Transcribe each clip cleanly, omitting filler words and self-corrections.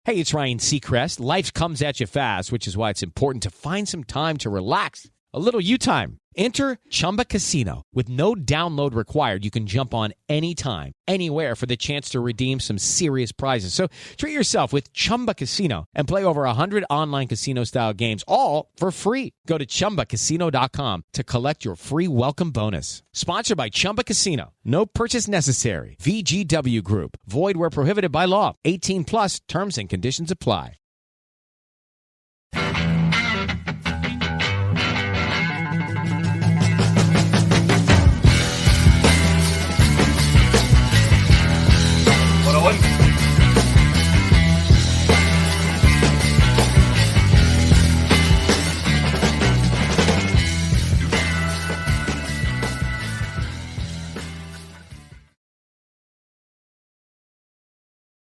Hey, it's Ryan Seacrest. Life comes at you fast, which is why it's important to find some time to relax. A little you time. Enter Chumba Casino. With no download required, you can jump on anytime, anywhere for the chance to redeem some serious prizes. So treat yourself with Chumba Casino and play over 100 online casino-style games, all for free. Go to ChumbaCasino.com to collect your free welcome bonus. Sponsored by Chumba Casino. No purchase necessary. VGW Group. Void where prohibited by law. 18 plus terms and conditions apply.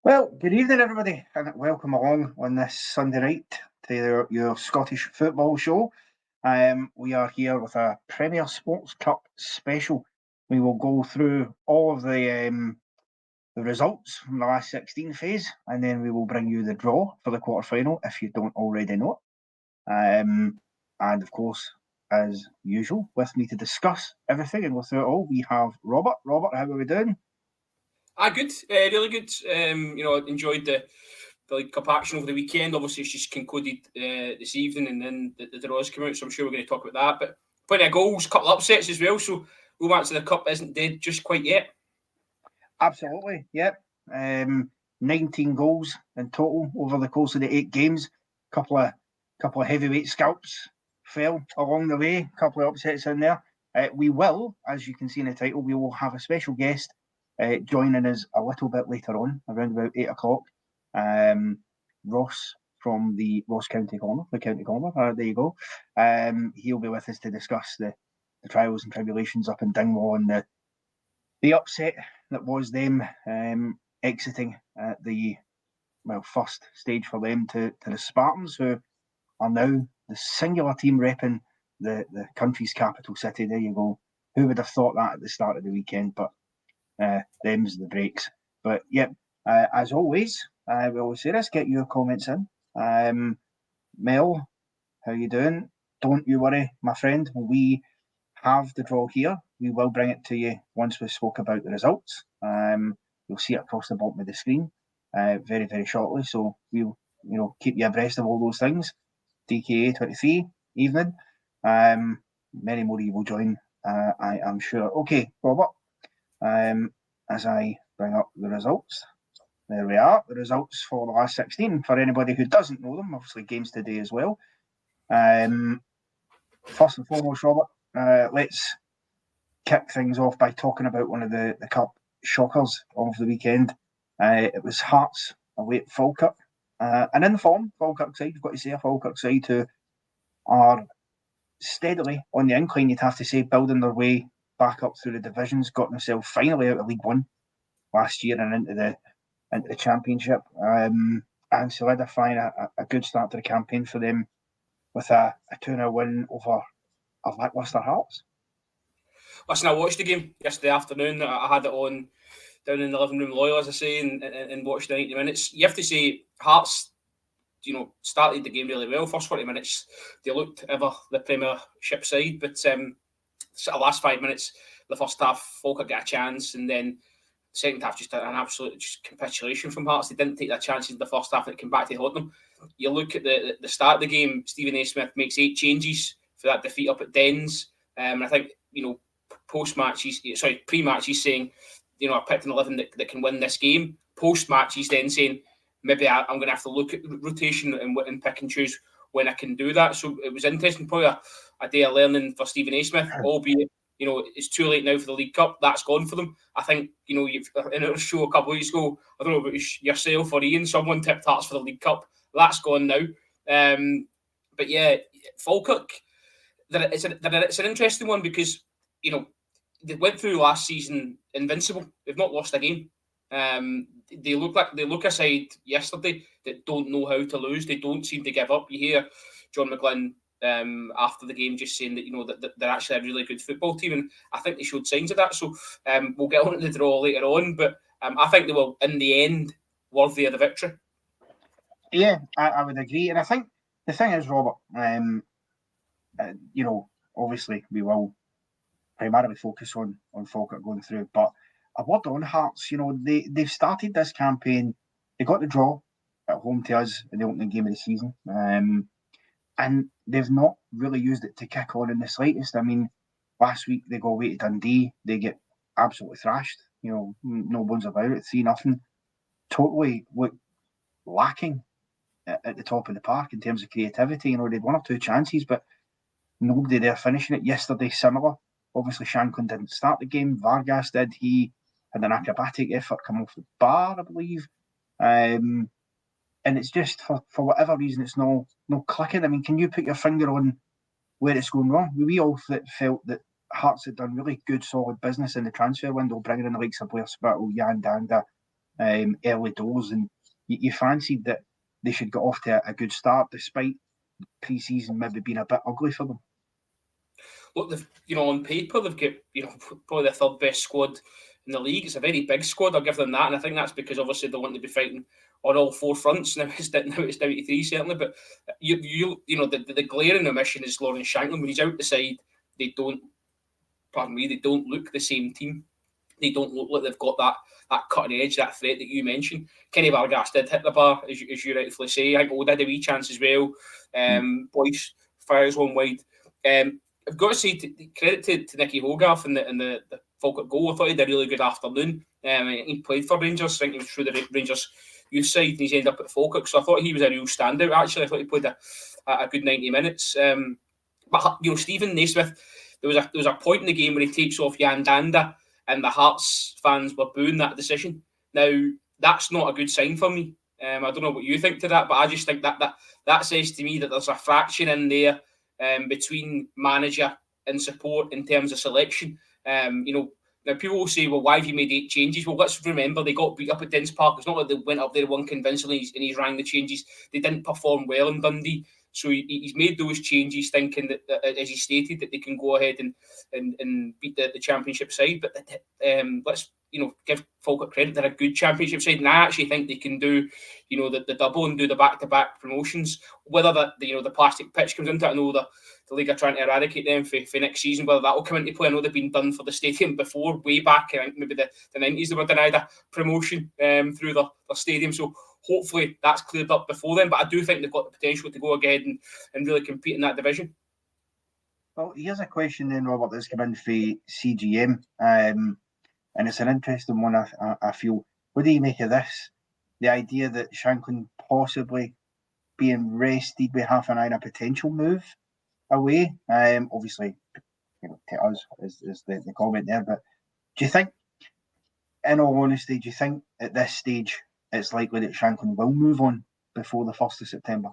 Well, good evening, everybody, and welcome along on this Sunday night to your Scottish football show. We are here with a Premier Sports Cup special. We will go through all of the results from the last 16 phase, and then we will bring you the draw for the quarter-final if you don't already know it. And of course, as usual, with me to discuss everything and go through it all, we have Robert. Robert, how are we doing? Good, really good. Enjoyed the League Cup action over the weekend. Obviously, it's just concluded this evening, and then the draws come out. So I'm sure we're going to talk about that. But plenty of goals, a couple of upsets as well. So romance of the cup isn't dead just quite yet. Absolutely, yep. 19 goals in total over the course of the 8 games. Couple of heavyweight scalps fell along the way. A couple of upsets in there. We will, as you can see in the title, we will have a special guest joining us a little bit later on, around about 8 o'clock. Ross from the Ross County Corner, the County Corner. There you go. He'll be with us to discuss the trials and tribulations up in Dingwall and the upset that was them exiting at the first stage for them to the Spartans, who are now the singular team repping the country's capital city. There you go. Who would have thought that at the start of the weekend? But them's the breaks. But yep, as always, we always say this, get your comments in. Mel, how you doing? Don't you worry, my friend. We have the draw here. We will bring it to you once we spoke about the results. You'll see it across the bottom of the screen very, very shortly. So we'll keep you abreast of all those things. DKA 23 evening. Many more of you will join, I am sure. Okay, Robert. As I bring up the results, there we are, the results for the last 16. For anybody who doesn't know them, obviously games today as well. First and foremost, Robert, let's kick things off by talking about one of the cup shockers of the weekend. It was Hearts away at Falkirk. And in form, Falkirk side, you've got to say, a Falkirk side who are steadily on the incline, you'd have to say, building their way back up through the divisions, got themselves finally out of League One last year and into the Championship, and solidifying a good start to the campaign for them with a 2-0 win over a lacklustre Hearts. Listen, I watched the game yesterday afternoon. I had it on down in the living room loyal, as I say, and watched the 90 minutes. You have to say, Hearts, started the game really well. First 40 minutes, they looked ever the Premiership side, but sort of last 5 minutes, the first half, Falkirk got a chance, and then the second half, just an absolute capitulation from Hearts. They didn't take their chances in the first half, and it came back to haunt them. You look at the start of the game, Stephen A. Smith makes 8 changes for that defeat up at Dens. And I think, pre-match, he's saying, I picked an 11 that can win this game. Post-match, he's then saying, maybe I'm going to have to look at rotation and pick and choose when I can do that. So it was interesting, probably a day of learning for Stephen A. Smith, albeit, it's too late now for the League Cup. That's gone for them. I think, you've in our show a couple of weeks ago, I don't know about yourself or Ian, someone tipped Hearts for the League Cup. That's gone now. But yeah, Falkirk, it's an interesting one because, they went through last season invincible. They've not lost a game. They look a side yesterday that don't know how to lose. They don't seem to give up. You hear John McGlynn after the game just saying that that they're actually a really good football team, and I think they showed signs of that. So we'll get on to the draw later on, but I think they will, in the end, worthy of the victory. Yeah, I would agree. And I think the thing is, Robert, obviously we will primarily focus on Falkirk going through, but a word on Hearts, they've started this campaign, they got the draw at home to us in the opening game of the season, and they've not really used it to kick on in the slightest. I mean, last week they go away to Dundee, they get absolutely thrashed, no bones about it, 3-0, totally lacking at the top of the park in terms of creativity. They had one or two chances, but nobody there finishing it. Yesterday, similar. Obviously, Shankland didn't start the game. Vargas did. He had an acrobatic effort come off the bar, I believe. And it's just, for whatever reason, it's no clicking. I mean, can you put your finger on where it's going wrong? We all felt that Hearts had done really good, solid business in the transfer window, bringing in the likes of Blair Spittle, Jan Danda, early doors, and you fancied that they should get off to a good start, despite pre-season maybe being a bit ugly for them. Look, on paper they've got probably the third best squad in the league. It's a very big squad. I'll give them that, and I think that's because obviously they want to be fighting on all four fronts. Now it's down to three certainly, but the glaring omission is Lawrence Shankland. When he's out the side, they don't look the same team. They don't look like they've got that cutting edge, that threat that you mentioned. Kenny Vargas did hit the bar, as you rightfully say. I think Oda had a wee chance as well. Boyce fires one wide. I've got to say credit to Nicky Hogarth and the Falkirk goal. I thought he had a really good afternoon. He played for Rangers. I think he was through the Rangers youth side, and he's ended up at Falkirk. So I thought he was a real standout. Actually, I thought he played a good 90 minutes. But Stephen Naismith, there was a point in the game where he takes off Jan Danda, and the Hearts fans were booing that decision. Now that's not a good sign for me. I don't know what you think to that, but I just think that says to me that there's a fraction in there between manager and support in terms of selection. Now people will say, well, why have you made 8 changes? Well, let's remember they got beat up at Dens Park. It's not like they went up there and won convincingly and he's rang the changes. They didn't perform well in Dundee. So he's made those changes thinking that, as he stated, that they can go ahead and beat the championship side. But let's give Falkirk credit. They're a good championship side, and I actually think they can do the double and do the back-to-back promotions. Whether the plastic pitch comes into it, I know the league are trying to eradicate them for next season. Whether that will come into play, I know they've been done for the stadium before, way back. I think maybe the 90s they were denied a promotion through their stadium. So hopefully that's cleared up before then. But I do think they've got the potential to go ahead and really compete in that division. Well, here's a question then, Robert, that's come in for CGM. And it's an interesting one, I feel. What do you make of this? The idea that Shankland possibly being rested with half an eye on a potential move away. Obviously, to us is the comment there. But do you think, in all honesty, do you think at this stage it's likely that Shankland will move on before the 1st of September?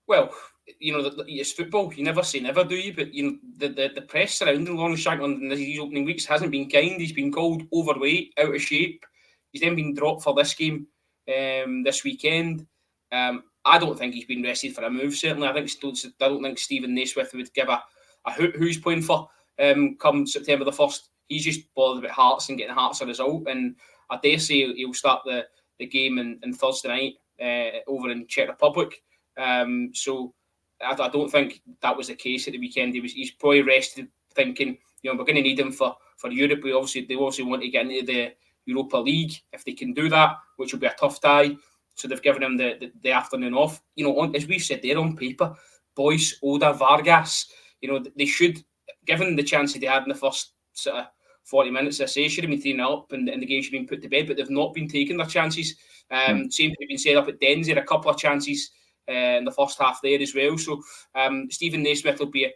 Well, it's football. You never say never, do you? But the press surrounding Lawrence Shankland in these opening weeks hasn't been kind. He's been called overweight, out of shape. He's then been dropped for this game this weekend. I don't think he's been rested for a move. Certainly, I don't think Stephen Naismith would give a hoot who's playing for come September the 1st. He's just bothered about Hearts and getting Hearts a result. And I dare say he'll start the game in Thursday night over in Czech Republic. So I don't think that was the case at the weekend. He's probably rested, thinking, we're going to need him for Europe. They obviously want to get into the Europa League if they can do that, which will be a tough tie. So they've given him the afternoon off. As we said there, on paper, Boyce, Oda, Vargas, they should, given the chances they had in the first sort of 40 minutes, I say, should have been 3-0 up and the game should have been put to bed, but they've not been taking their chances. Same thing has been set up at Dens. There a couple of chances in the first half there as well. So Stephen Naismith will be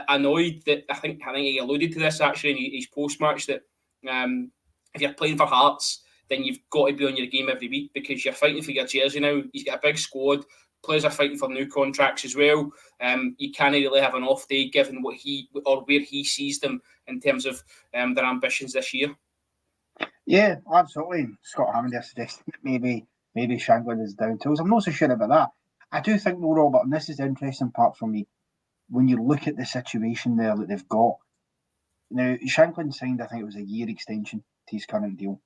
annoyed that I think he alluded to this actually in his post-match that if you're playing for Hearts, then you've got to be on your game every week because you're fighting for your jersey now. He's got a big squad. Players are fighting for new contracts as well. You can't really have an off day given what where he sees them in terms of their ambitions this year. Yeah, absolutely. Scott Hammond is suggesting that maybe Shankland is down tools. I'm not so sure about that. I do think though, Robert, and this is the interesting part for me, when you look at the situation there that they've got. Now, Shankland signed, I think it was a year extension to his current deal.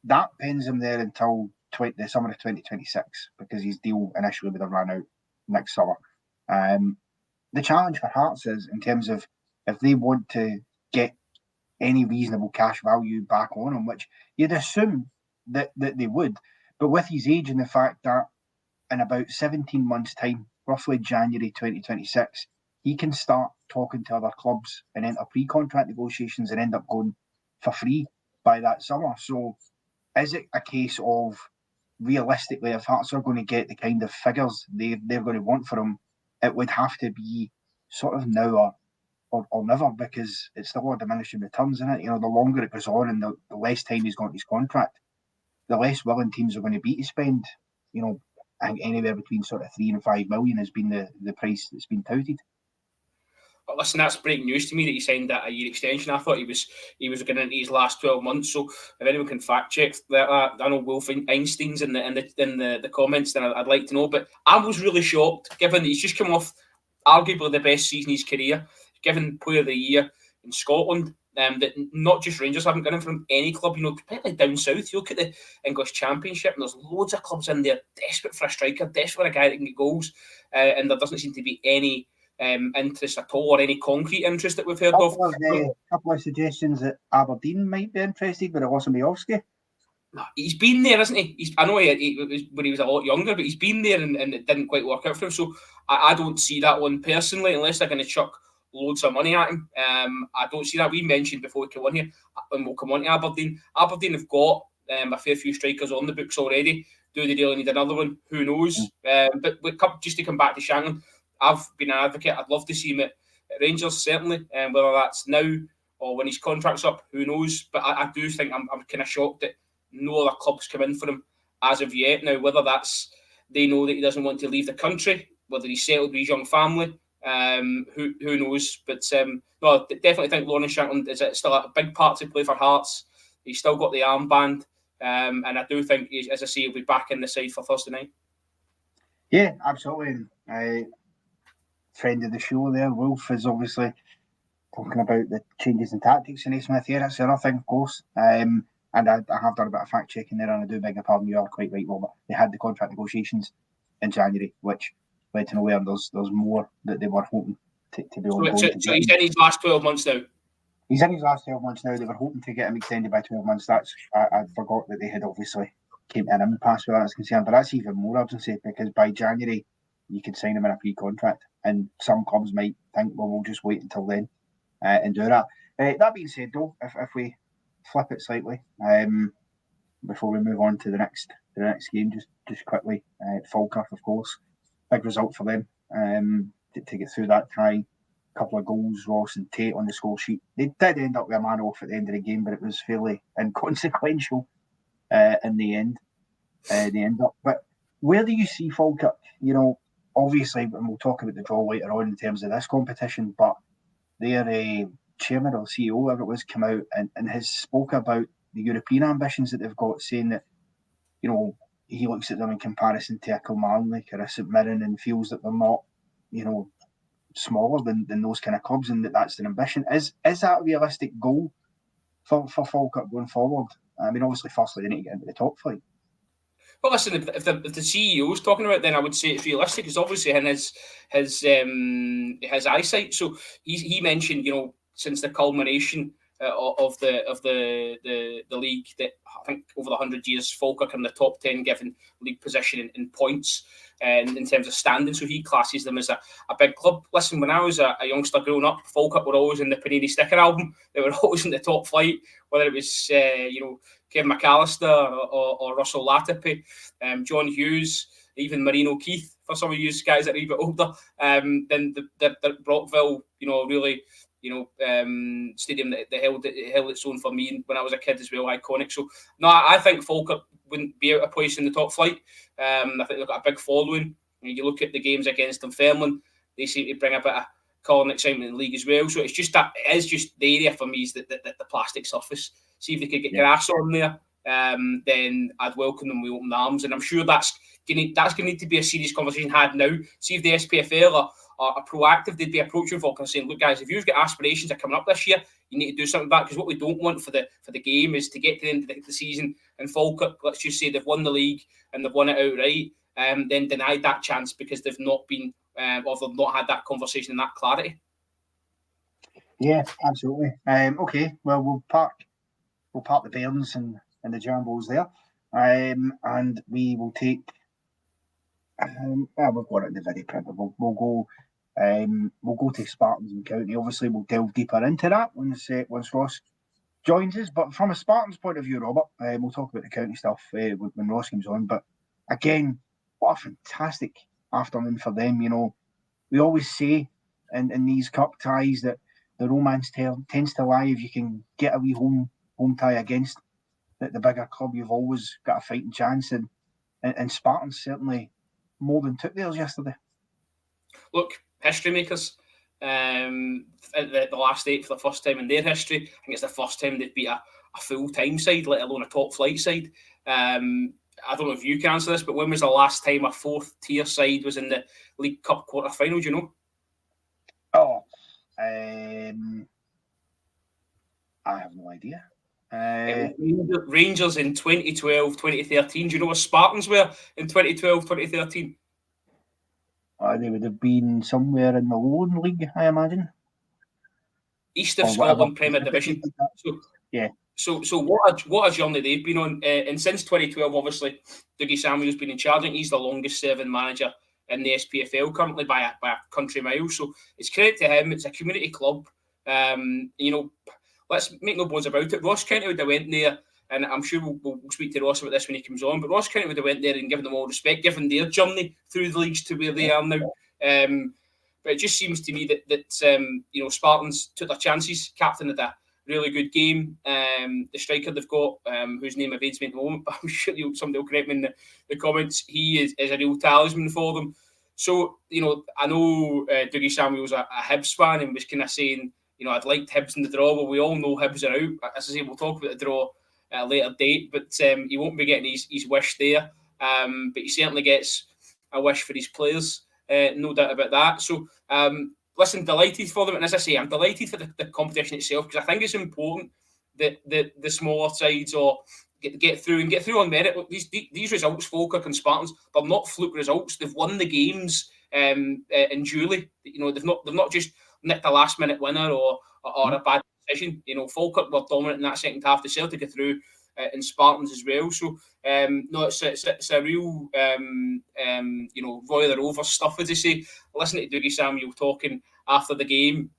That pins him there until the summer of 2026 because his deal initially would have run out next summer. The challenge for Hearts is in terms of if they want to get any reasonable cash value back on him, which you'd assume that they would, but with his age and the fact that in about 17 months' time, roughly January 2026, he can start talking to other clubs and enter pre-contract negotiations and end up going for free by that summer. So is it a case of realistically, if Hearts are going to get the kind of figures they're going to want for him, it would have to be sort of now or never, because it's still a diminishing returns, isn't it? You know, the longer it goes on and the less time he's got in his contract, the less willing teams are going to be to spend, you know, I think anywhere between sort of 3 and 5 million has been the price that's been touted. But listen, that's breaking news to me that he signed that a year extension. I thought he was getting into his last 12 months. So if anyone can fact check that, I know Wolf Einstein's in the comments, then I'd like to know. But I was really shocked, given that he's just come off arguably the best season of his career, given Player of the Year in Scotland. That not just Rangers haven't got him from any club, you know, particularly down south. You look at the English Championship and there's loads of clubs in there desperate for a striker, desperate for a guy that can get goals, and there doesn't seem to be any interest at all, or any concrete interest that we've heard of. A couple of suggestions that Aberdeen might be interested, but it wasn't Miovski. He's been there, hasn't he? I know he when he was a lot younger, but he's been there and it didn't quite work out for him. So I don't see that one personally, unless they're going to chuck loads of money at him. I don't see that. We mentioned before we came on here, and we'll come on to Aberdeen. Aberdeen have got a fair few strikers on the books already. Do they really need another one? Who knows? But just to come back to Shankland, I've been an advocate. I'd love to see him at Rangers, certainly. Whether that's now or when his contract's up, who knows? But I do think I'm kind of shocked that no other clubs come in for him as of yet. Now, whether that's they know that he doesn't want to leave the country, whether he's settled with his young family, who knows? But no, I definitely think Lawrence Shankland is still a big part to play for Hearts. He's still got the armband, and I do think, as I say, he'll be back in the side for Thursday night. Yeah, absolutely. Friend of the show there, Wolf, is obviously talking about the changes in tactics in Naismith here. That's the other thing, of course. And I have done a bit of fact checking there, and I do beg your pardon, you are quite right, Robert. They had the contract negotiations in January, which led to nowhere. There's more that they were hoping to be on. So he's in his last 12 months now? He's in his last 12 months now. They were hoping to get him extended by 12 months. I forgot that they had obviously came to an impasse where that's concerned, but that's even more urgency because by January you could sign him in a pre-contract, and some clubs might think, well, we'll just wait until then and do that. That being said, though, if we flip it slightly before we move on to the next game, just quickly, Falkirk, of course, big result for them to get through that tie. A couple of goals, Ross and Tate on the score sheet. They did end up with a man off at the end of the game, but it was fairly inconsequential in the end. They end up. But where do you see Falkirk? You know, obviously, and we'll talk about the draw later on in terms of this competition, but their chairman or CEO, whoever it was, came out and has spoke about the European ambitions that they've got, saying that, you know, he looks at them in comparison to a Kilmarnock or a St Mirren and feels that they're not, you know, smaller than those kind of clubs, and that's their ambition. Is that a realistic goal for Falkirk going forward? I mean, obviously, firstly, they need to get into the top flight. Well, listen, if the CEO is talking about it, then I would say it's realistic. It's obviously in his eyesight. So he mentioned, you know, since the culmination of the league, that I think over the 100 years, Falkirk in the top 10 given league position in points and in terms of standing. So he classes them as a big club. Listen, when I was a youngster growing up, Falkirk were always in the Panini sticker album. They were always in the top flight, whether it was Kevin McAllister or Russell Latipi, John Hughes, even Marino Keith, for some of you guys that are a bit older. Then the Brockville, really, stadium that held its own for me when I was a kid as well, iconic. So, no, I think Falkirk wouldn't be out of place in the top flight. I think they've got a big following. You look at the games against Dunfermline, they seem to bring a bit of colour and excitement in the league as well. So it's just that it is just the area for me is the plastic surface. See if they could get grass on there, then I'd welcome them with open arms. And I'm sure that's going to need to be a serious conversation had now. See if the SPFL are proactive. They'd be approaching Falkirk and saying, look, guys, if you've got aspirations of coming up this year, you need to do something about it, because what we don't want for the game is to get to the end of the season and Falkirk, let's just say they've won the league and they've won it outright, then denied that chance because they've not been, or they've not had that conversation and that clarity. Yeah, absolutely. Okay, well, we'll park the Bairns and the Jambos there, and we will take. We've got it in the very print. We'll go to Spartans and County. Obviously, we'll delve deeper into that once Ross joins us. But from a Spartans point of view, Robert, we'll talk about the County stuff when Ross comes on. But again, what a fantastic afternoon for them. You know, we always say in these cup ties that the romance tends to lie if you can get a wee home tie against the bigger club. You've always got a fighting chance, and Spartans certainly more than took theirs yesterday. Look, history makers. At the last 8 for the first time in their history. I think it's the first time they've beat a full-time side, let alone a top-flight side. I don't know if you can answer this, but when was the last time a fourth-tier side was in the League Cup quarter-final, do you know? Oh, I have no idea. Rangers in 2012, 2013. Do you know what Spartans were in 2012, 2013? They would have been somewhere in the Lowland League, I imagine. East of Scotland Premier Division. So, yeah. So what a journey they've been on. And since 2012, obviously, Dougie Samuel's been in charge. I think he's the longest-serving manager in the SPFL currently by a country mile. So it's credit to him. It's a community club. You know, let's make no bones about it. Ross County would have went there, and I'm sure we'll speak to Ross about this when he comes on, but Ross County would have went there and given them all respect, given their journey through the leagues to where they are now. But it just seems to me that you know, Spartans took their chances. Captain had a really good game. The striker they've got, whose name evades me at the moment, but I'm sure somebody will correct me in the comments, he is a real talisman for them. So, you know, I know Dougie Samuel's a Hibs fan and was kind of saying, you know, I'd liked Hibs in the draw. Well, we all know Hibs are out. As I say, we'll talk about the draw at a later date, but he won't be getting his wish there. But he certainly gets a wish for his players, no doubt about that. So, listen, delighted for them. And as I say, I'm delighted for the competition itself, because I think it's important that the smaller sides or get through on merit. Look, these results, Falkirk and Spartans, they're not fluke results. They've won the games in duly. You know, they've not just nicked a last minute winner or a bad decision. You know, Falkirk were dominant in that second half. The Celtic got through, and Spartans as well. So no, it's a real you know, Roy the Rover stuff, as they say. Listening to Dougie Samuel talking after the game,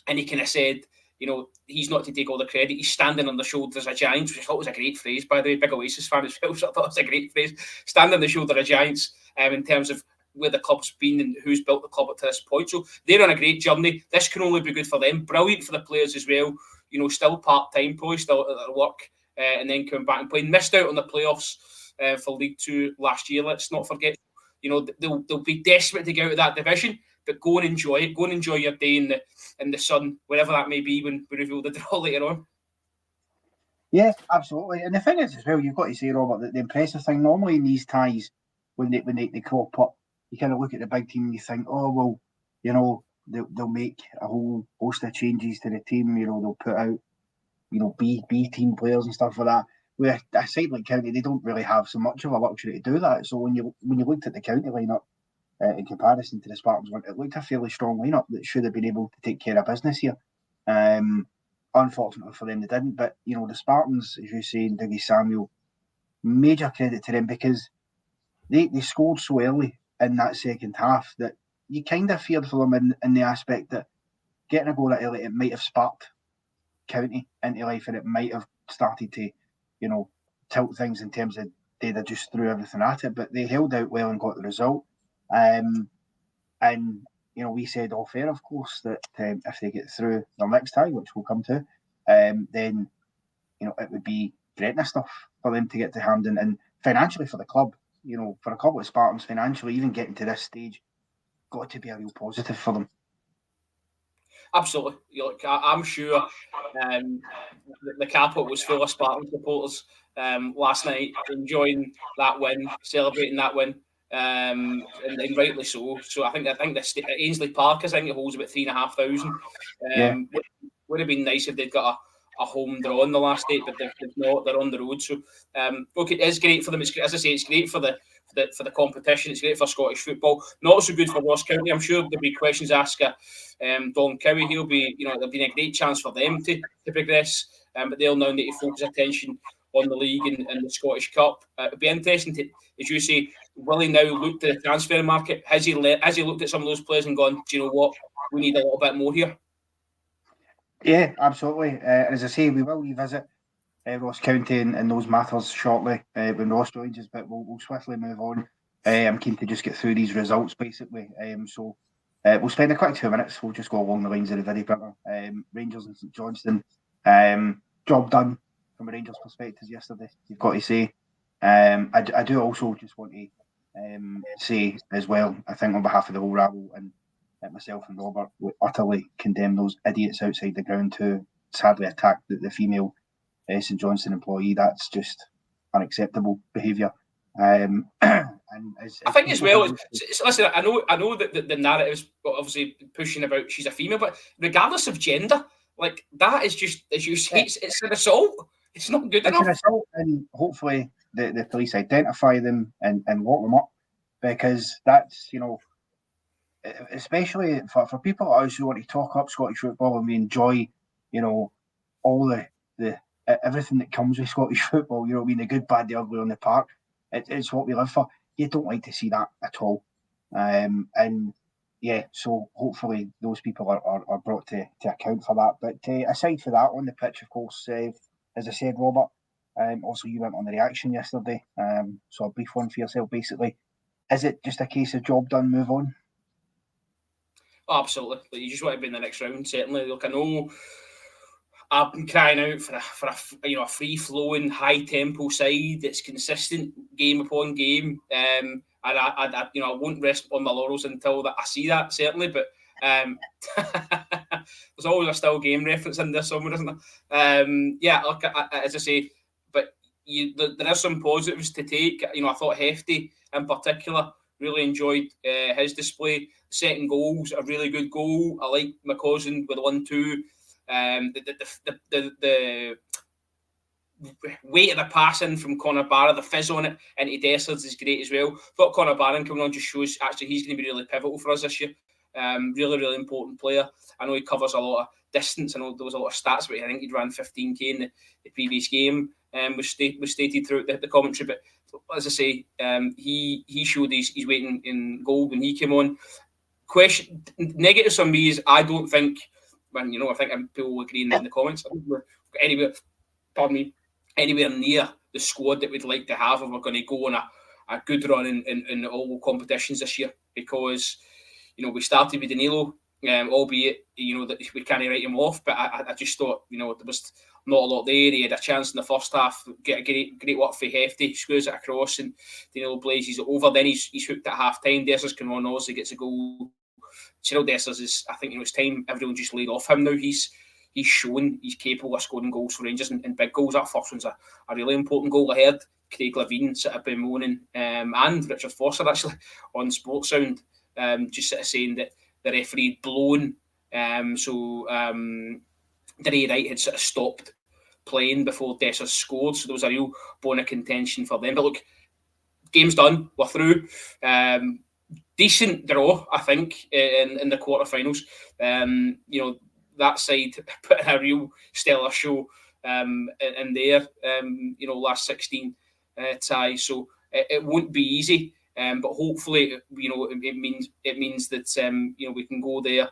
and he kind of said, you know, he's not to take all the credit. He's standing on the shoulders of giants, which I thought was a great phrase, by the way. Big Oasis fan as well, so I thought it was a great phrase. Standing on the shoulder of giants in terms of where the club's been and who's built the club up to this point. So they're on a great journey. This can only be good for them. Brilliant for the players as well. You know, still part-time, probably still at their work, and then coming back and playing. Missed out on the playoffs for League Two last year. Let's not forget. You know, they'll be desperate to get out of that division, but go and enjoy it. Go and enjoy your day in the sun, wherever that may be, when we reveal the draw later on. Yeah, absolutely. And the thing is, as well, you've got to say, Robert, that the impressive thing normally in these ties, when they crop up, you kind of look at the big team and you think, oh, well, you know, they'll make a whole host of changes to the team. You know, they'll put out, you know, B team players and stuff like that. With a side like County, they don't really have so much of a luxury to do that. So when you looked at the County lineup in comparison to the Spartans one, it looked a fairly strong lineup that should have been able to take care of business here. Unfortunately for them, they didn't. But, you know, the Spartans, as you say, Dougie Samuel, major credit to them, because they scored so early in that second half that you kind of feared for them in the aspect that getting a goal that early, it might have sparked County into life, and it might have started to, you know, tilt things in terms of they'd have just threw everything at it. But they held out well and got the result. And, you know, we said off air, of course, that if they get through their next tie, which we'll come to, then, you know, it would be threatening stuff for them to get to Hampden. And financially for the club, you know, for a club like Spartans, financially, even getting to this stage, got to be a real positive for them. Absolutely. Look, I'm sure the capital was full of Spartan supporters last night, enjoying that win, celebrating that win, and rightly so. So I think the Ainsley Park, I think it holds about 3,500. Would have been nice if they'd got a home draw in the last 8, but they've not. They're on the road, so look, it is great for them. It's, as I say, it's great for the competition. It's great for Scottish football. Not so good for Ross County. I'm sure there'll be questions asked Don Cowie. He'll be, there'll be a great chance for them to progress, but they'll now need to focus attention on the league and the Scottish Cup. It'll be interesting to, as you say, will he now look to the transfer market? Has he looked at some of those players and gone, do you know what, we need a little bit more here? Yeah, absolutely. As I say, we will revisit Ross County and those matters shortly when Ross joins us, but we'll swiftly move on. I'm keen to just get through these results, basically. So we'll spend a quick 2 minutes. We'll just go along the lines of the video printer. Rangers and St Johnstone. Job done from a Rangers perspective yesterday, you've got to say. I do also just want to say as well, I think on behalf of the whole rabble and myself and Robert, we utterly condemn those idiots outside the ground who sadly attacked the female St Johnstone employee. That's just unacceptable behaviour. And I think as well, listen, I know that the narrative's obviously pushing about she's a female, but regardless of gender, like that is just, as you say, it's an assault. It's not good enough. It's an assault, and hopefully the police identify them and lock them up, because that's, especially for people like us who want to talk up Scottish football and we enjoy, all the everything that comes with Scottish football, the good, bad, the ugly on the park. It's what we live for. You don't like to see that at all. And yeah, so hopefully those people are brought to account for that. But aside from that, on the pitch, of course, as I said, Robert, also you went on the reaction yesterday. So a brief one for yourself, basically. Is it just a case of job done, move on? Oh, absolutely. Like, you just want to be in the next round, certainly. Look, I know I've been crying out for a free flowing, high tempo side that's consistent game upon game. And I won't rest on my laurels until that I see that, certainly. But there's always a still game reference in there somewhere, isn't there? Yeah, look, as I say, but there are some positives to take. I thought Hefty in particular really enjoyed his display. The second goal's a really good goal. I like McCausland with 1-2. The weight of the passing from Conor Barra, the fizz on it into Dessers is great as well. Thought Conor Barra coming on just shows actually he's going to be really pivotal for us this year. Really, really important player. I know he covers a lot of distance. I know there was a lot of stats, but I think he'd ran 15k in the previous game. Was stated throughout the commentary. But as I say, he showed his weight in goal when he came on. Negatives on me is I don't think, I think people will agree in the comments, I think we're anywhere near the squad that we'd like to have if we're going to go on a good run in all competitions this year, because we started with Danilo, albeit that we can't write him off, but I just thought there was not a lot there. He had a chance in the first half, get a great work for Hefty, screws it across, and Danilo blazes it over. Then he's hooked at half time. Dessers can on, obviously gets a goal. Cyril Dessers is, I think, it's time everyone just laid off him now. He's shown he's capable of scoring goals for Rangers and big goals. That first one's a really important goal. I heard Craig Levine sort of bemoaning and Richard Foster actually on Sports Sound, just sort of saying that the referee had blown, so Derry Wright had sort of stopped playing before Dessers scored, so there was a real bone of contention for them. But look, game's done, we're through. Decent draw, I think, in the quarterfinals. That side put in a real stellar show in there. Last 16 ties, so it won't be easy. But hopefully, it means that we can go there.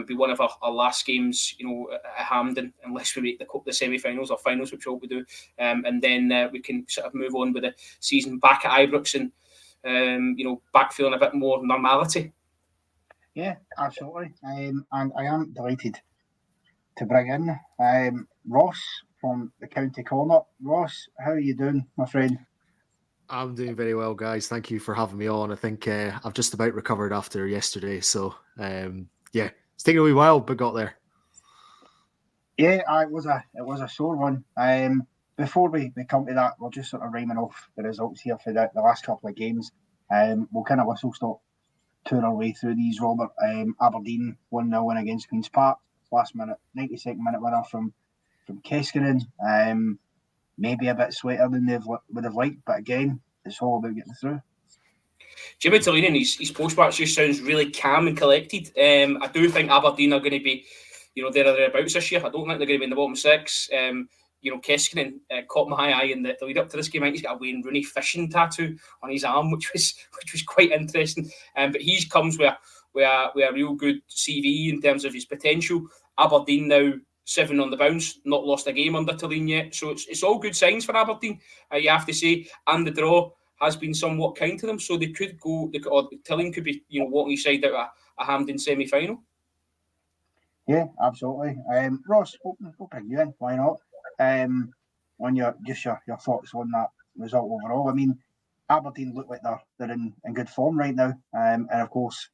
Be one of our last games, at Hampden, unless we make the semi-finals or finals, which I hope we do. And then we can sort of move on with the season back at Ibrox and back feeling a bit more normality. Yeah, absolutely. And I am delighted to bring in Ross from the County Corner. Ross, how are you doing, my friend? I'm doing very well, guys. Thank you for having me on. I think I've just about recovered after yesterday. So, it's taken a wee while, but got there. Yeah, it was a sore one. Before we come to that, we're just sort of rhyming off the results here for the last couple of games. We'll kind of whistle-stop tour our way through these, Robert. Aberdeen 1-0 win against Queen's Park. Last minute, 92nd minute winner from from Keskinen. Maybe a bit sweater than they would have liked, but again, it's all about getting through. Jimmy Tillini, his post-match just sounds really calm and collected. I do think Aberdeen are going to be, there or thereabouts this year. I don't think they're going to be in the bottom six. Keskinen caught my eye in the lead up to this game. I think he's got a Wayne Rooney fishing tattoo on his arm, which was quite interesting. But he comes with a real good CV in terms of his potential. Aberdeen now 7 on the bounce, not lost a game under Tillin yet. So it's all good signs for Aberdeen, you have to say. And the draw has been somewhat kind to them. So they could go, or Tillin could be, walking his side out a Hampden semi-final. Yeah, absolutely. Ross, we'll bring you in. Why not? On your thoughts on that result overall. I mean, Aberdeen look like they're in good form right now. And of course,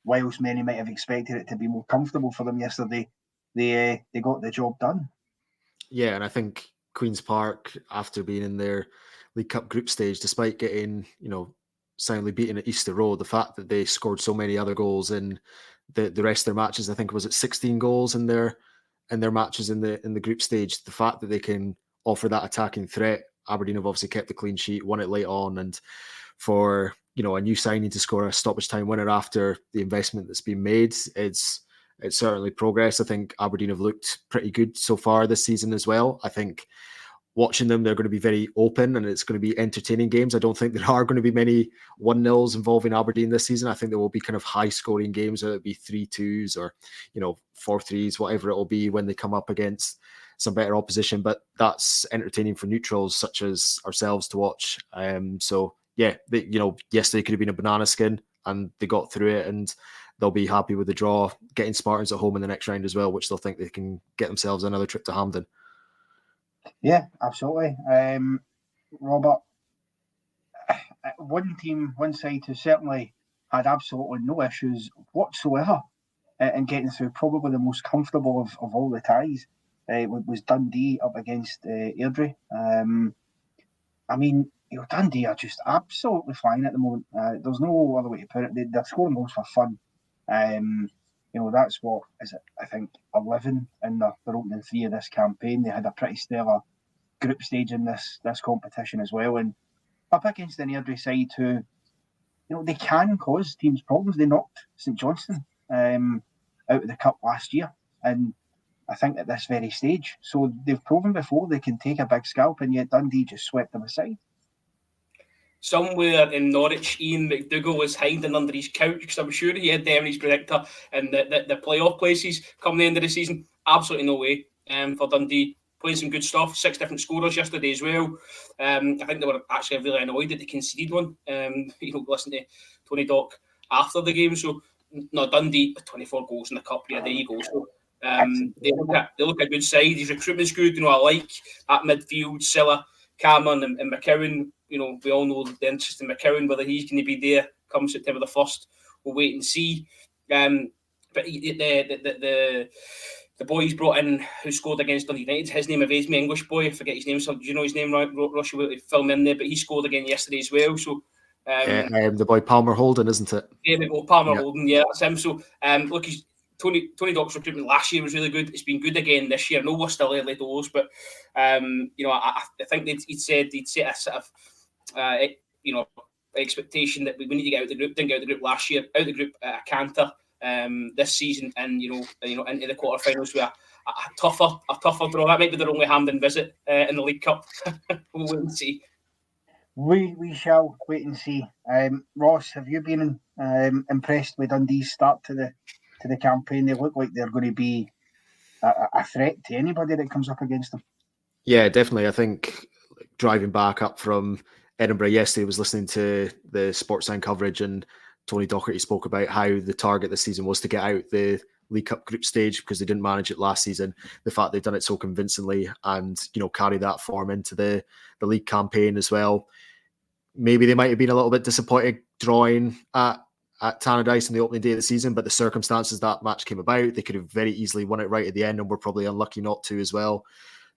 whilst many might have expected it to be more comfortable for them yesterday, they got the job done. Yeah, and I think Queen's Park, after being in their League Cup group stage, despite getting, soundly beaten at Easter Road, the fact that they scored so many other goals in the rest of their matches, I think was it 16 goals in their matches in the group stage. The fact that they can offer that attacking threat, Aberdeen have obviously kept the clean sheet, won it late on, and for a new signing to score a stoppage time winner after the investment that's been made, it's certainly progress. I think Aberdeen have looked pretty good so far this season as well. I think watching them, they're going to be very open and it's going to be entertaining games. I don't think there are going to be many 1-0s involving Aberdeen this season. I think there will be kind of high scoring games, whether it be 3-2s or 4-3s, whatever it will be when they come up against some better opposition. But that's entertaining for neutrals such as ourselves to watch. So yeah, yesterday could have been a banana skin and they got through it, and they'll be happy with the draw, getting Spartans at home in the next round as well, which they'll think they can get themselves another trip to Hampden. Yeah, absolutely. Robert, one side who certainly had absolutely no issues whatsoever in getting through probably the most comfortable of all the ties was Dundee up against Airdrie. I mean, Dundee are just absolutely flying at the moment. There's no other way to put it. They're scoring goals for fun. That's what is it? I think 11 in their opening 3 of this campaign. They had a pretty stellar group stage in this competition as well, and up against an Airdrie side who, they can cause teams problems. They knocked St Johnstone out of the cup last year, and I think at this very stage, so they've proven before they can take a big scalp, and yet Dundee just swept them aside. Somewhere in Norwich, Ian McDougall was hiding under his couch because I'm sure he had them in his predictor and the playoff places come the end of the season. Absolutely no way for Dundee. Playing some good stuff. 6 different scorers yesterday as well. I think they were actually really annoyed that they conceded one. Listen to Tony Dock after the game. So, no, Dundee, 24 goals in the cup. Yeah, there you go. So, they look a good side. His recruitment's good. I like at midfield, Silla, Cameron and McCowan. We all know the interest in McCowan, whether he's going to be there come September the 1st. We'll wait and see. But the boy he's brought in who scored against Dundee United, his name evades me, English boy, I forget his name. So do you know his name, right? Ross, you will film in there, but he scored again yesterday as well. So the boy Palmer Holden, isn't it? There we go, Palmer Holden, yeah, that's him. So look, Tony Dock's recruitment last year was really good. It's been good again this year. I know we're still early doors, but I think he'd set a sort of expectation that we need to get out of the group. Didn't get out of the group last year. Out of the group at a canter this season, and into the quarterfinals with a tougher draw. That might be their only Hampden visit in the League Cup. We'll wait and see. We shall wait and see. Ross, have you been impressed with Dundee's start to the campaign? They look like they're going to be a threat to anybody that comes up against them. Yeah, definitely. I think driving back up from Edinburgh yesterday, was listening to the Sportsound coverage, and Tony Docherty spoke about how the target this season was to get out the League Cup group stage because they didn't manage it last season. The fact they've done it so convincingly and carry that form into the league campaign as well. Maybe they might have been a little bit disappointed drawing at Tannadice on the opening day of the season, but the circumstances that match came about, they could have very easily won it right at the end, and were probably unlucky not to as well.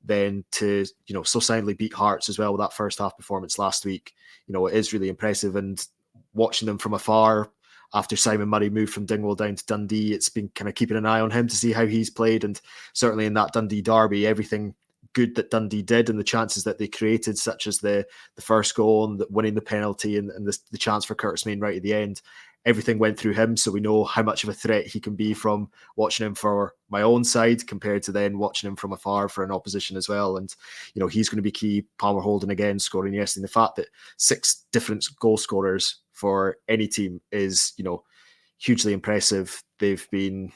Then to so soundly beat Hearts as well with that first half performance last week, it is really impressive. And watching them from afar, after Simon Murray moved from Dingwall down to Dundee, it's been kind of keeping an eye on him to see how he's played. And certainly in that Dundee derby, everything good that Dundee did and the chances that they created, such as the first goal and winning the penalty and the chance for Curtis Main right at the end, everything went through him. So we know how much of a threat he can be from watching him for my own side compared to then watching him from afar for an opposition as well. And, he's going to be key. Palmer Holden again scoring yesterday. The fact that 6 different goal scorers for any team is, hugely impressive. They've been,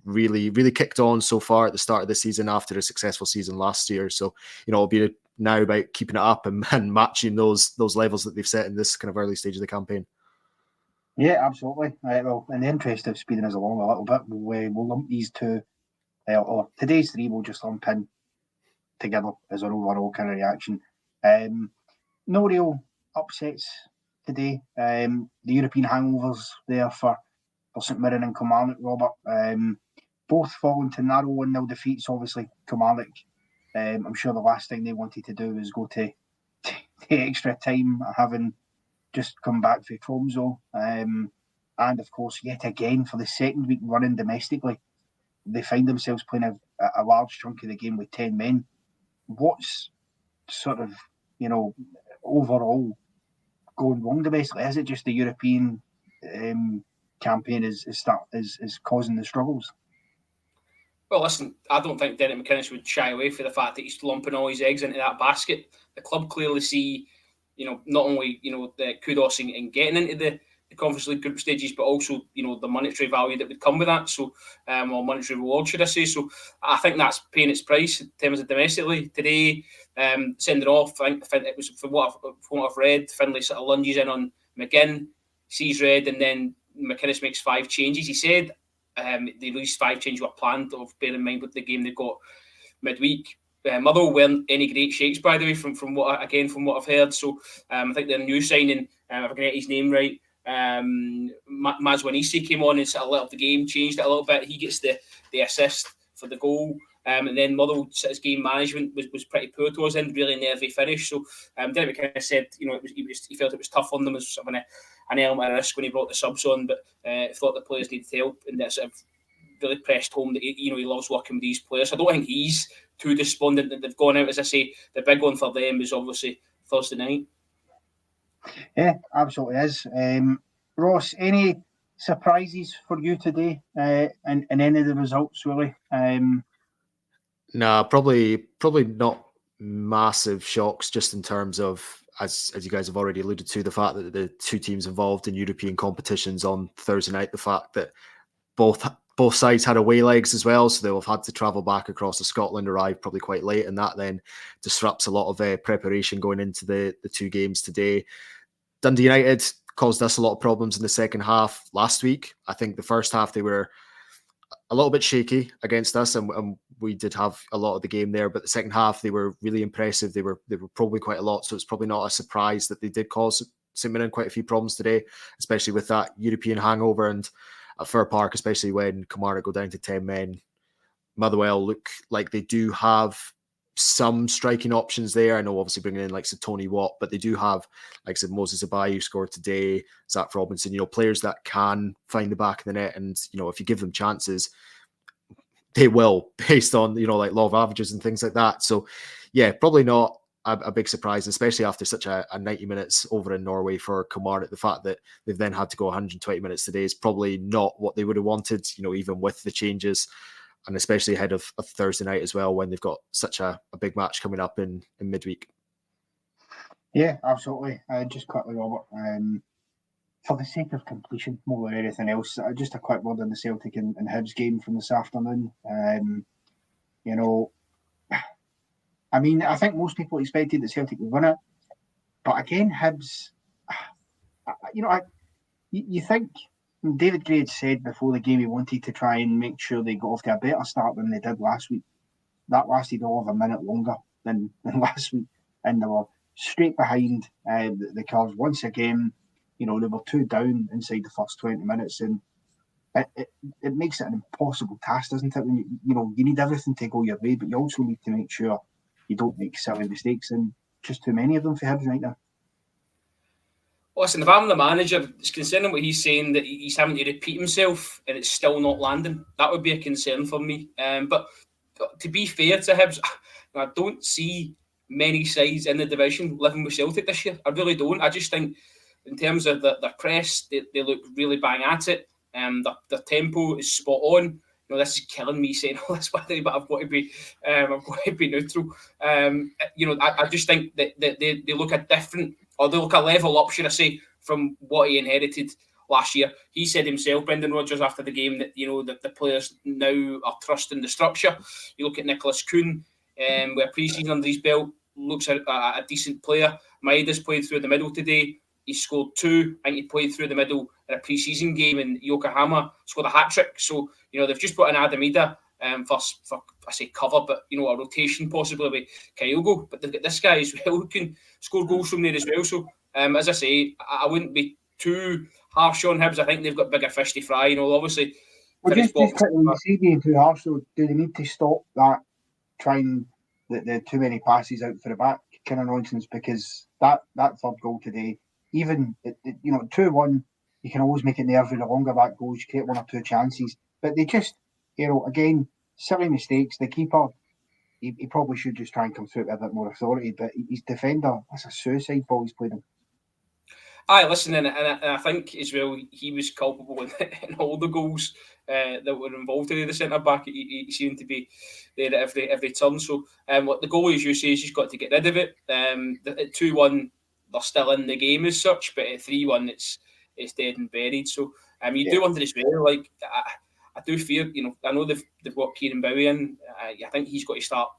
really, really kicked on so far at the start of the season after a successful season last year. So, it'll be now about keeping it up and matching those levels that they've set in this kind of early stage of the campaign. Yeah, absolutely. Well, in the interest of speeding us along a little bit, we'll lump these two, or today's 3 we'll just lump in together as an overall kind of reaction. No real upsets today. The European hangovers there for St Mirren and Kilmarnock, Robert. Both falling to narrow 1-0 defeats. Obviously, Kilmarnock, I'm sure the last thing they wanted to do was go to extra time, having just come back from Tromsø. And of course, yet again, for the second week running domestically, they find themselves playing a large chunk of the game with 10 men. What's sort of, overall going wrong domestically? Is it just the European campaign is causing the struggles? Well, listen, I don't think Derek McInnes would shy away from the fact that he's lumping all his eggs into that basket. The club clearly see, not only, the kudos in getting into the Conference League group stages, but also, the monetary value that would come with that. So, or monetary reward, should I say. So I think that's paying its price in terms of domestically. Today, sending off, I think it was, from what I've read, Finlay sort of lunges in on McGinn, sees red, and then McInnes makes 5 changes. He said the least 5 changes were planned, of bear in mind with the game they got midweek. Motherwell weren't any great shakes, by the way, from what I've heard. So I think their new signing, if I can get his name right, Mazwanisi came on and sort of lit up the game, changed it a little bit. He gets the assist for the goal. And then Motherwell's game management was pretty poor towards the end, really nervy finish. So Derek McInnes said, he felt it was tough on them as sort of an element of risk when he brought the subs on, but thought the players needed help, and that sort of really pressed home that he loves working with these players. I don't think he's too despondent that they've gone out. As I say, the big one for them is obviously Thursday night. Yeah, absolutely is. Ross, any surprises for you today in any of the results, really? Nah, probably not massive shocks, just in terms of, as you guys have already alluded to, the fact that the 2 teams involved in European competitions on Thursday night, the fact that both sides had away legs as well, so they'll have had to travel back across to Scotland, arrive probably quite late, and that then disrupts a lot of preparation going into the 2 games today. Dundee United caused us a lot of problems in the second half last week. I think the first half they were a little bit shaky against us, and we did have a lot of the game there, but the second half they were really impressive. They were probably quite a lot, so it's probably not a surprise that they did cause St Mirren quite a few problems today, especially with that European hangover. And at Fir Park, especially when Kilmarnock go down to 10 men, Motherwell look like they do have some striking options there. I know obviously bringing in like Tony Watt, but they do have, like I said, Moses Abayu scored today, Zach Robinson, players that can find the back of the net, and if you give them chances, they will, based on like law of averages and things like that. So yeah, probably not a big surprise, especially after such a 90 minutes over in Norway for Kilmarnock. The fact that they've then had to go 120 minutes today is probably not what they would have wanted, even with the changes, and especially ahead of Thursday night as well, when they've got such a big match coming up in midweek. Yeah, absolutely. Just quickly, Robert, for the sake of completion more than anything else, just a quick word on the Celtic and Hibs game from this afternoon. I mean, I think most people expected that Celtic would win it, but again, Hibs, you think David Gray had said before the game he wanted to try and make sure they got off to a better start than they did last week. That lasted all of a minute longer than last week, and they were straight behind the Cars once again. They were 2 down inside the first 20 minutes, and it makes it an impossible task, doesn't it? When you need everything to go your way, but you also need to make sure you don't make silly mistakes, and just too many of them for Hibs right now. Listen, if I'm the manager, it's concerning what he's saying, that he's having to repeat himself and it's still not landing. That would be a concern for me. But to be fair to Hibs, I don't see many sides in the division living with Celtic this year. I really don't. I just think in terms of their press, they look really bang at it. Their tempo is spot on. This is killing me saying all this, by the way, but I've got to be neutral. I just think that they look a different, or they look a level up, should I say, from what he inherited last year. He said himself, Brendan Rodgers, after the game, that that the players now are trusting the structure. You look at Nicholas Kuhn, with pre-season under his belt, looks a decent player. Maeda's played through the middle today. He scored 2. I think he played through the middle in a pre-season game in Yokohama, scored a hat-trick. So, they've just put in Adam Maeda for I say cover, but, a rotation possibly with Kyogo. But they've got this guy as well who can score goals from there as well. So, as I say, I wouldn't be too harsh on Hibs. I think they've got bigger fish to fry. Obviously. Well, just quickly, you see being too harsh, so do they need to stop that, trying the too many passes out for the back kind of nonsense? Because that third goal today, even 2-1, you can always make it nerve with the longer back goals. You create 1 or 2 chances, but they just, again, silly mistakes. The keeper, he probably should just try and come through with a bit more authority. But his defender, that's a suicide ball he's played him. Aye, listen, and I think as well he was culpable in all the goals that were involved today. The centre back, he seemed to be there at every turn. So, what the goalie, as you say, is just got to get rid of it. At 2-1. They're still in the game as such, but at 3-1, it's dead and buried. So you do wonder as well. Like I do fear, I know they've got Kieran Bowie in. I think he's got to start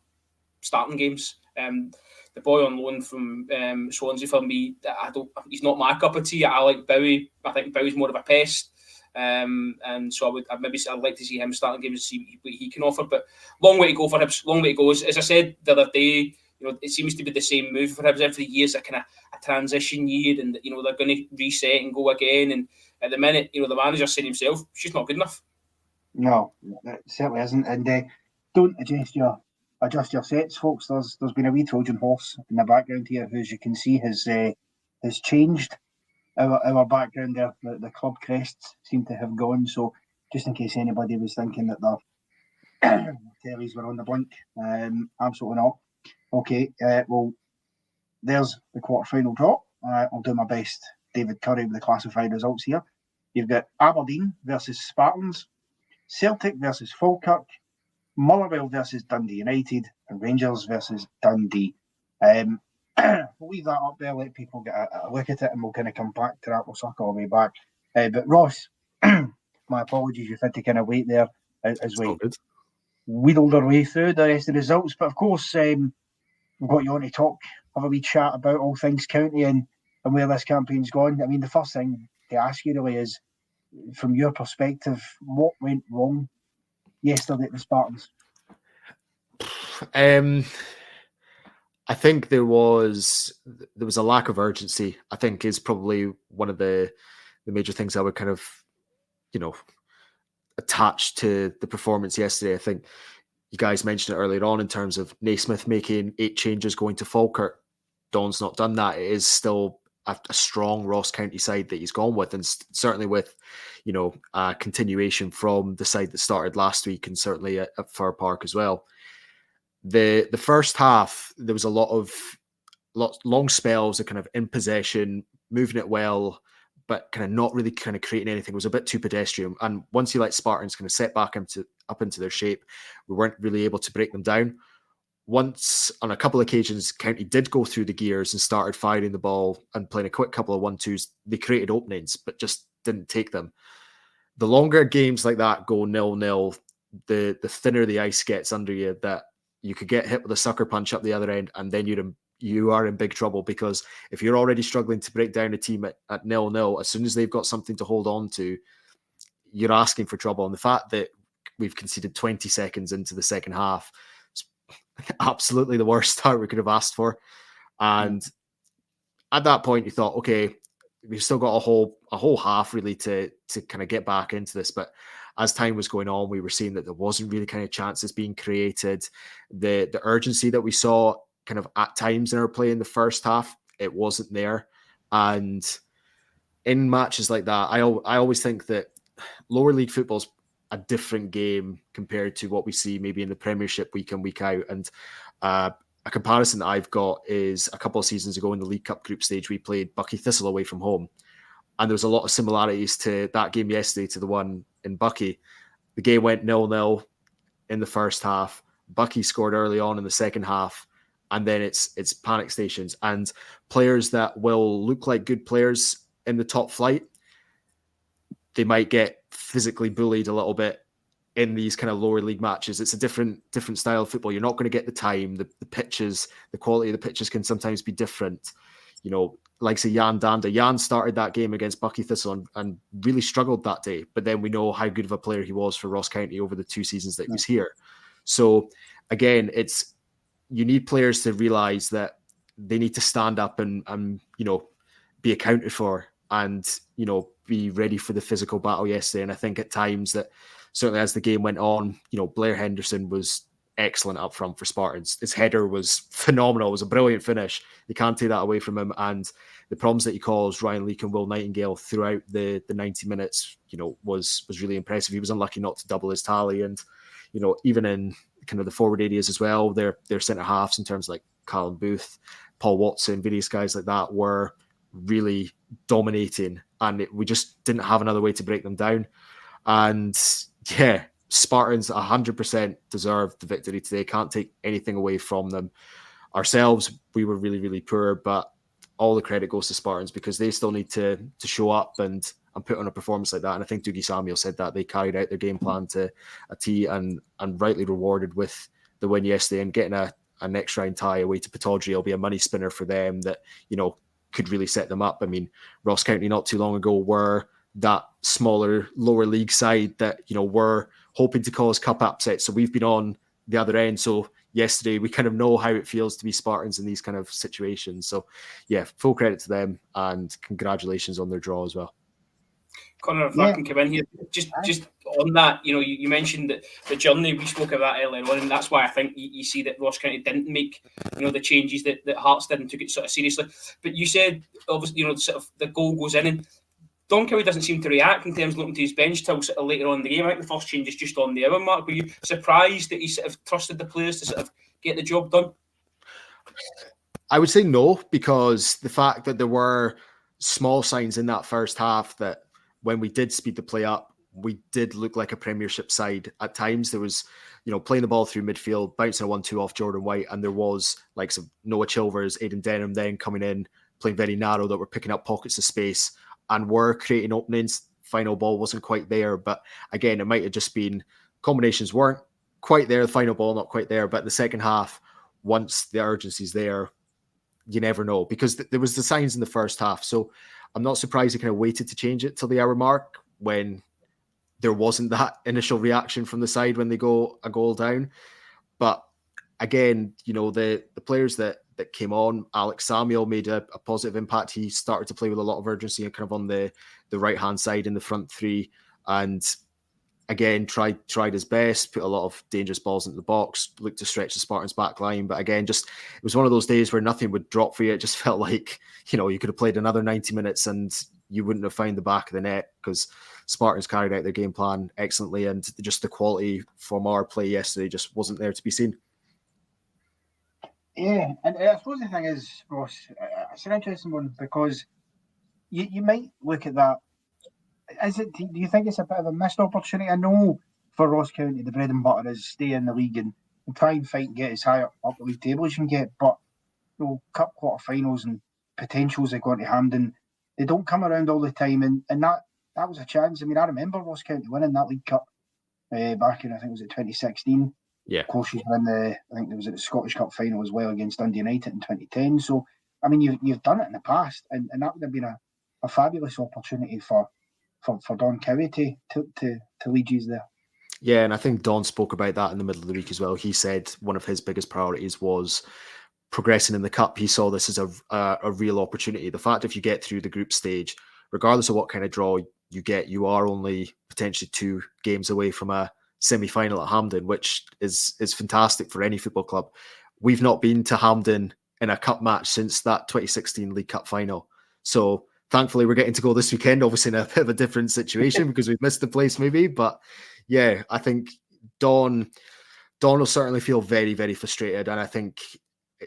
starting games. The boy on loan from Swansea, for me, he's not my cup of tea. I like Bowie. I think Bowie's more of a pest. And so I'd like to see him starting games and see what he can offer. But long way to go for him. Long way to go. As I said the other day, it seems to be the same move for Hibs every year. It's a kind of a transition year, and they're going to reset and go again. And at the minute, the manager's saying himself, she's not good enough. No, it certainly isn't. And don't adjust your sets, folks. There's been a wee Trojan horse in the background here, who, as you can see, has changed our background there. The club crests seem to have gone. So just in case anybody was thinking that the tellies were on the blink, absolutely not. Okay, well, there's the quarter-final draw. I'll do my best, David Curry, with the classified results here. You've got Aberdeen versus Spartans, Celtic versus Falkirk, Motherwell versus Dundee United, and Rangers versus Dundee. We'll leave that up there, let people get a look at it, and we'll kind of come back to that. We'll circle our way back. But Ross, my apologies, you've had to kind of wait there as we wheedled our way through the rest of the results. But of course, we've got you on to talk, have a wee chat about all things county and where this campaign's gone. I mean, the first thing to ask you really is, from your perspective, what went wrong yesterday at the Spartans? I think there was a lack of urgency, I think, is probably one of the major things I would kind of, attach to the performance yesterday. I think you guys mentioned it earlier on in terms of Naismith making 8 changes going to Falkirk. Don's not done that. It is still a strong Ross County side that he's gone with, and certainly with, a continuation from the side that started last week, and certainly at Fir Park as well. The first half, there was a lot of long spells of kind of in possession, moving it well, but kind of not really kind of creating anything. It was a bit too pedestrian. And once you let Spartans kind of set back up into their shape, we weren't really able to break them down. Once, on a couple of occasions, County did go through the gears and started firing the ball and playing a quick couple of 1-2s. They created openings, but just didn't take them. The longer games like that go 0-0, the thinner the ice gets under you, that you could get hit with a sucker punch up the other end, and then you are in big trouble, because if you're already struggling to break down a team at 0-0, as soon as they've got something to hold on to, you're asking for trouble. And the fact that we've conceded 20 seconds into the second half, absolutely the worst start we could have asked for. And at that point, you thought, okay, we've still got a whole half really to kind of get back into this. But as time was going on, we were seeing that there wasn't really kind of chances being created. The urgency that we saw kind of at times in our play in the first half, it wasn't there. And in matches like that, I always think that lower league football's a different game compared to what we see maybe in the Premiership week in, week out. And a comparison that I've got is a couple of seasons ago in the League Cup group stage, we played Buckie Thistle away from home. And there was a lot of similarities to that game yesterday to the one in Buckie. The game went 0-0 in the first half. Buckie scored early on in the second half. And then it's panic stations. And players that will look like good players in the top flight, they might get physically bullied a little bit in these kind of lower league matches. It's a different style of football. You're not going to get the time, the pitches, the quality of the pitches can sometimes be different. You know, like say Jan Danda. Jan started that game against Buckie Thistle and really struggled that day. But then we know how good of a player he was for Ross County over the 2 seasons that he was here. So again, you need players to realise that they need to stand up and you know, be accounted for and, you know, be ready for the physical battle yesterday. And I think at times that certainly as the game went on, you know, Blair Henderson was excellent up front for Spartans. His header was phenomenal. It was a brilliant finish. You can't take that away from him. And the problems that he caused Ryan Leake and Will Nightingale throughout the 90 minutes, you know, was really impressive. He was unlucky not to double his tally. And, you know, even in kind of the forward areas as well, their centre halves in terms of like Callum Booth, Paul Watson, various guys like that were really dominating. And we just didn't have another way to break them down. And yeah, Spartans 100% deserved the victory today. Can't take anything away from them. Ourselves, we were really, really poor, but all the credit goes to Spartans because they still need to show up and put on a performance like that. And I think Dougie Samuel said that they carried out their game plan to a T and rightly rewarded with the win yesterday and getting a next round tie away to Pataudry will be a money spinner for them that, you know, could really set them up. I mean, Ross County not too long ago were that smaller lower league side that, you know, were hoping to cause cup upsets. So we've been on the other end. So yesterday we kind of know how it feels to be Spartans in these kind of situations. So yeah, full credit to them and congratulations on their draw as well. Connor, if I can come in here, just on that, you know, you mentioned that the journey, we spoke of that earlier on, and that's why I think you see that Ross County didn't make, you know, the changes that Hearts did and took it sort of seriously. But you said, obviously, you know, sort of the goal goes in, and Don Cowie doesn't seem to react in terms of looking to his bench till sort of later on in the game. I think the first change is just on the hour mark. Were you surprised that he sort of trusted the players to sort of get the job done? I would say no, because the fact that there were small signs in that first half that when we did speed the play up, we did look like a Premiership side. At times there was, you know, playing the ball through midfield, bouncing a 1-2 off Jordan White, and there was like some Noah Chilvers, Aidan Denham then coming in, playing very narrow, that were picking up pockets of space and were creating openings. Final ball wasn't quite there, but again, it might have just been combinations weren't quite there, the final ball not quite there, but the second half, once the urgency's there, you never know, because there was the signs in the first half. So I'm not surprised he kind of waited to change it till the hour mark when there wasn't that initial reaction from the side when they go a goal down. But again, you know, the players that came on, Alex Samuel made a positive impact. He started to play with a lot of urgency and kind of on the right-hand side in the front three. And again, tried his best, put a lot of dangerous balls into the box, looked to stretch the Spartans back line. But again, just it was one of those days where nothing would drop for you. It just felt like, you know, you could have played another 90 minutes and you wouldn't have found the back of the net because Spartans carried out their game plan excellently. And just the quality from our play yesterday just wasn't there to be seen. Yeah, and I suppose the thing is, Ross, it's an interesting one because you might look at that. Do you think it's a bit of a missed opportunity? I know for Ross County, the bread and butter is stay in the league and try and fight and get as high up the league table as you can get. But you know, cup quarterfinals and potentials they go to Hampden, they don't come around all the time. And that was a chance. I mean, I remember Ross County winning that League Cup back in, I think it was 2016. Yeah. Of course, she's won I think there was at the Scottish Cup final as well against Dundee United in 2010. So, I mean, you've done it in the past, and that would have been a fabulous opportunity for Don Cowie to lead you there. Yeah, and I think Don spoke about that in the middle of the week as well. He said one of his biggest priorities was progressing in the cup. He saw this as a real opportunity. The fact if you get through the group stage, regardless of what kind of draw you get, you are only potentially 2 games away from a semi-final at Hampden, which is fantastic for any football club. We've not been to Hampden in a cup match since that 2016 League Cup final. So thankfully we're getting to go this weekend, obviously in a bit of a different situation because we've missed the place maybe. But yeah, I think Don will certainly feel very, very frustrated. And I think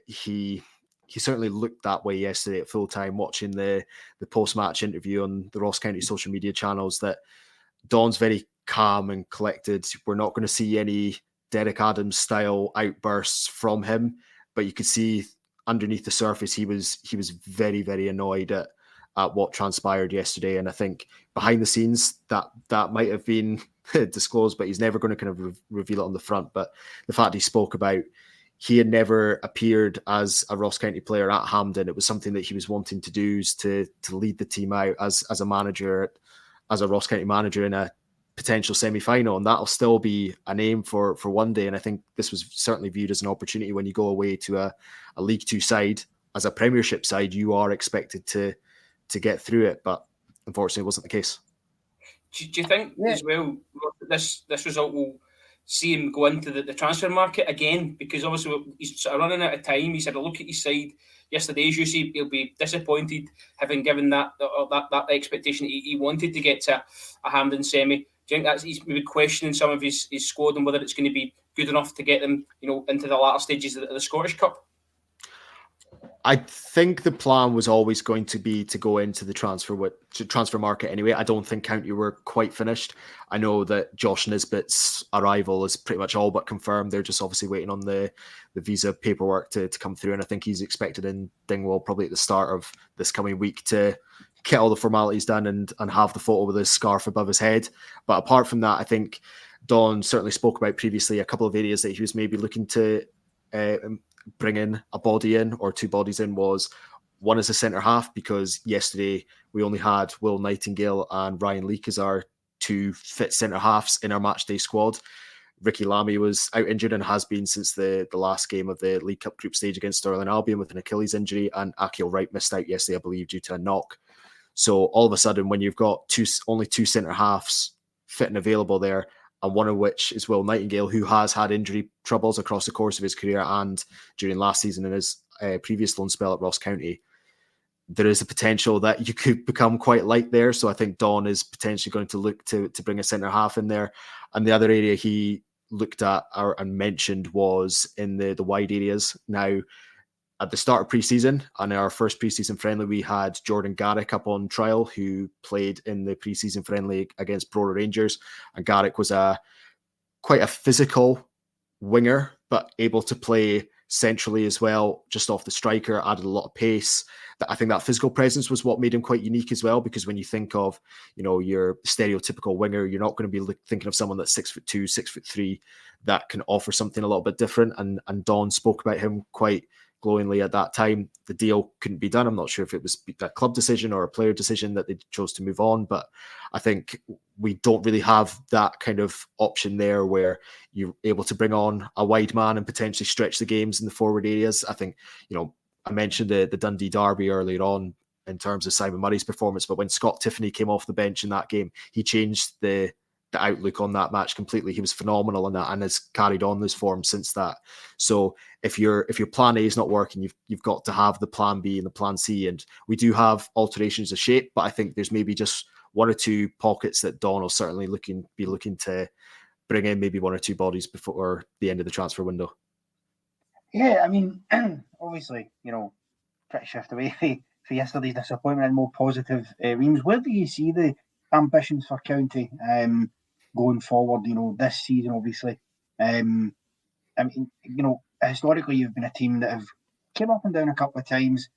he certainly looked that way yesterday at full time, watching the post-match interview on the Ross County social media channels, that Don's very calm and collected. We're not going to see any Derek Adams style outbursts from him, but you could see underneath the surface he was very, very annoyed at what transpired yesterday. And I think behind the scenes that might have been disclosed, but he's never going to kind of reveal it on the front. But the fact he spoke about he had never appeared as a Ross County player at Hampden, it was something that he was wanting to do, is to lead the team out as a manager, as a Ross County manager in a potential semi-final, and that'll still be an aim for one day. And I think this was certainly viewed as an opportunity when you go away to a League Two side. As a Premiership side, you are expected to get through it, but unfortunately it wasn't the case. Do you think as well this result will see him go into the transfer market again? Because obviously he's sort of running out of time. He's had a look at his side yesterday. As you see, he'll be disappointed having given that expectation he wanted to get to a Hampden semi. Do you think that's he's maybe questioning some of his squad and whether it's going to be good enough to get them, into the latter stages of the Scottish Cup? I think the plan was always going to be to go into the transfer market anyway. I don't think County were quite finished. I know that Josh Nisbet's arrival is pretty much all but confirmed. They're just obviously waiting on the visa paperwork to come through, and I think he's expected in Dingwall probably at the start of this coming week to get all the formalities done and have the photo with his scarf above his head. But apart from that, I think Don certainly spoke about previously a couple of areas that he was maybe looking to bring in a body in or two bodies in. Was one as a centre half, because yesterday we only had Will Nightingale and Ryan Leake as our two fit centre halves in our matchday squad. Ricky Lamy was out injured and has been since the last game of the League Cup group stage against Stirling Albion with an Achilles injury, and Akil Wright missed out yesterday, I believe, due to a knock. So all of a sudden, when you've got only two centre halves fit and available there, and one of which is Will Nightingale, who has had injury troubles across the course of his career and during last season in his previous loan spell at Ross County, there is a potential that you could become quite light there. So I think Don is potentially going to look to bring a centre half in there. And the other area he looked at and mentioned was in the wide areas. Now, at the start of pre-season, and our first pre-season friendly, we had Jordan Garrick up on trial, who played in the pre-season friendly against Brora Rangers. And Garrick was quite a physical winger, but able to play centrally as well, just off the striker, added a lot of pace. I think that physical presence was what made him quite unique as well, because when you think of, your stereotypical winger, you're not going to be thinking of someone that's 6'2", 6'3", that can offer something a little bit different. And Don spoke about him quite glowingly at that time. The deal couldn't be done. I'm not sure if it was a club decision or a player decision that they chose to move on, but I think we don't really have that kind of option there where you're able to bring on a wide man and potentially stretch the games in the forward areas. I think, I mentioned the Dundee derby earlier on in terms of Simon Murray's performance, but when Scott Tiffany came off the bench in that game, he changed the outlook on that match completely. He was phenomenal in that and has carried on this form since that. So if your plan A is not working, you've got to have the plan B and the plan C. And we do have alterations of shape, but I think there's maybe just one or two pockets that Don will certainly be looking to bring in, maybe one or two bodies before the end of the transfer window. Yeah, I mean, obviously, pretty shift away for yesterday's disappointment and more positive reams. Where do you see the ambitions for County going forward, this season, obviously? I mean, historically, you've been a team that have came up and down a couple of times,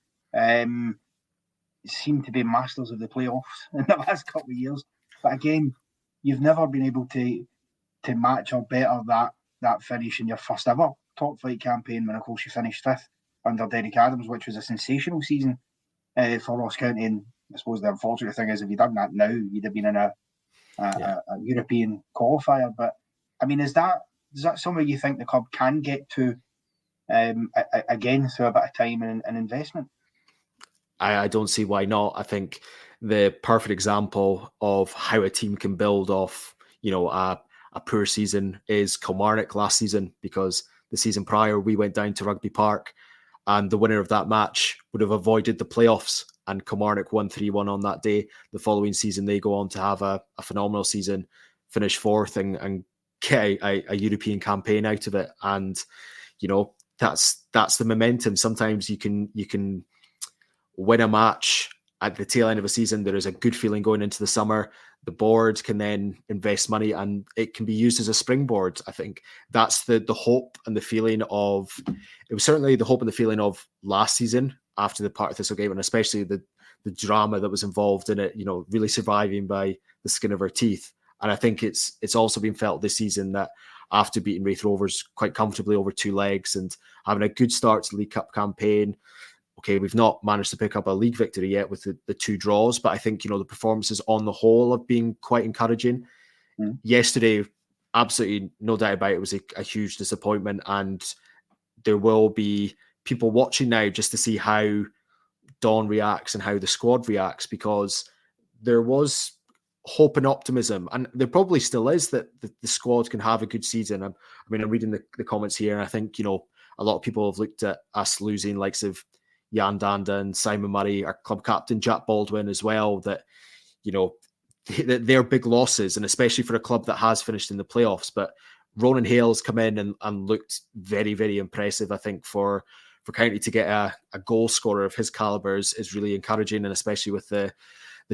seem to be masters of the playoffs in the last couple of years. But again, you've never been able to match or better that finish in your first ever top flight campaign, when of course you finished fifth under Derek Adams, which was a sensational season for Ross County. And I suppose the unfortunate thing is, if you'd done that now, you'd have been in a European qualifier. But I mean, is that somewhere you think the club can get to again through a bit of time and investment? I don't see why not. I think the perfect example of how a team can build off, a poor season is Kilmarnock last season, because the season prior we went down to Rugby Park and the winner of that match would have avoided the playoffs. and Kilmarnock won 3-1 on that day. The following season, they go on to have a phenomenal season, finish fourth and get a European campaign out of it. And, that's the momentum. Sometimes you can win a match at the tail end of a season. There is a good feeling going into the summer. The board can then invest money and it can be used as a springboard. I think that's the hope and the feeling of, it was certainly the hope and the feeling of last season after the Partick Thistle game, and especially the drama that was involved in it, really surviving by the skin of our teeth. And I think it's also been felt this season that after beating Wraith Rovers quite comfortably over 2 legs and having a good start to the League Cup campaign, okay, we've not managed to pick up a league victory yet with the 2 draws, but I think, the performances on the whole have been quite encouraging. Yesterday, absolutely no doubt about it, was a huge disappointment, and there will be people watching now just to see how Don reacts and how the squad reacts, because there was hope and optimism, and there probably still is, that the squad can have a good season. I'm reading the comments here, and I think, a lot of people have looked at us losing likes of Jan Danda and Simon Murray, our club captain, Jack Baldwin as well, that, they're big losses, and especially for a club that has finished in the playoffs. But Ronan Hale's come in and looked very, very impressive. I think for County to get a goal scorer of his calibre is really encouraging, and especially with the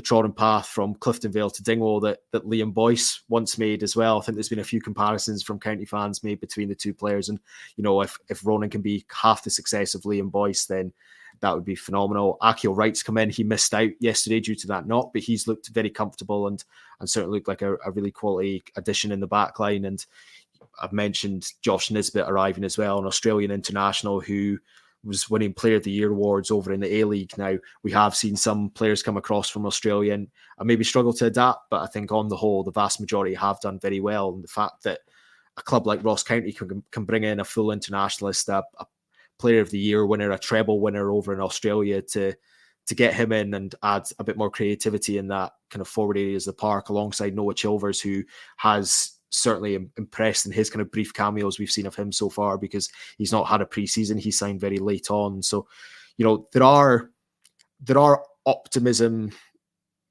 trodden path from Cliftonvale to Dingwall that Liam Boyce once made as well. I think there's been a few comparisons from County fans made between the two players, and if Ronan can be half the success of Liam Boyce, then that would be phenomenal. Akio Wright's come in. He missed out yesterday due to that knock, but he's looked very comfortable and certainly looked like a really quality addition in the back line. And I've mentioned Josh Nisbet arriving as well, an Australian international who was winning Player of the Year awards over in the A-League. Now, we have seen some players come across from Australia and maybe struggle to adapt, but I think on the whole, the vast majority have done very well. And the fact that a club like Ross County can bring in a full internationalist, a Player of the Year winner, a treble winner over in Australia to get him in and add a bit more creativity in that kind of forward areas of the park, alongside Noah Chilvers, who has certainly impressed in his kind of brief cameos we've seen of him so far, because he's not had a pre-season. He signed very late on. So, there are optimism,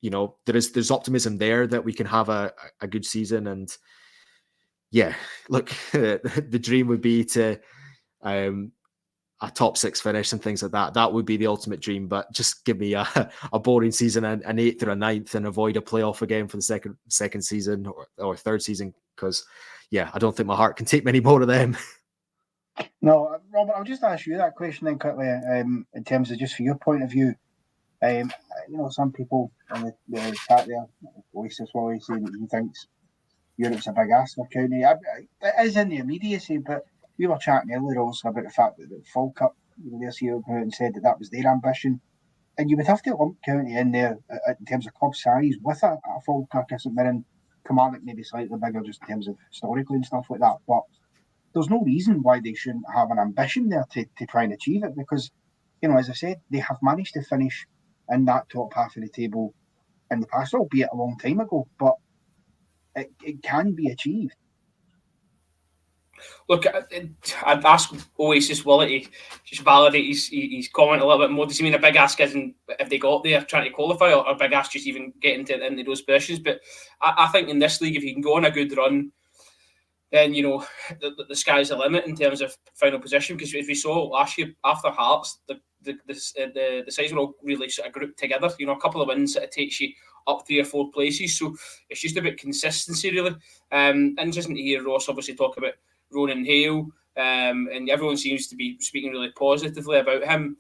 there's optimism there that we can have a good season. And yeah, look, the dream would be to a top 6 finish and things like that. That would be the ultimate dream, but just give me a boring season, an 8th or a 9th, and avoid a playoff again for the second season or third season, because I don't think my heart can take many more of them. No, Robert, I'll just ask you that question then quickly, in terms of just for your point of view. Some people in the chat there, Oasis Wally, saying that he thinks Europe's a big ask for County. It is in the immediacy, but we were chatting earlier also about the fact that the Falkirk, this year, and said that was their ambition. And you would have to lump County in there in terms of club size with a Falkirk, St Mirren, Kilmarnock maybe slightly bigger just in terms of historically and stuff like that. But there's no reason why they shouldn't have an ambition there to try and achieve it, because, as I said, they have managed to finish in that top half of the table in the past, albeit a long time ago, but it can be achieved. Look, I'd ask Oasis Willie to just validate his comment a little bit more. Does he mean a big ask isn't if they got there trying to qualify, or a big ask just even getting into those positions? But I think in this league, if you can go on a good run, then the sky's the limit in terms of final position. Because as we saw last year after Hearts, the sides were all really sort of grouped together. A couple of wins that takes you up 3 or 4 places. So it's just about consistency, really. Interesting to hear Ross obviously talk about Ronan Hale, and everyone seems to be speaking really positively about him.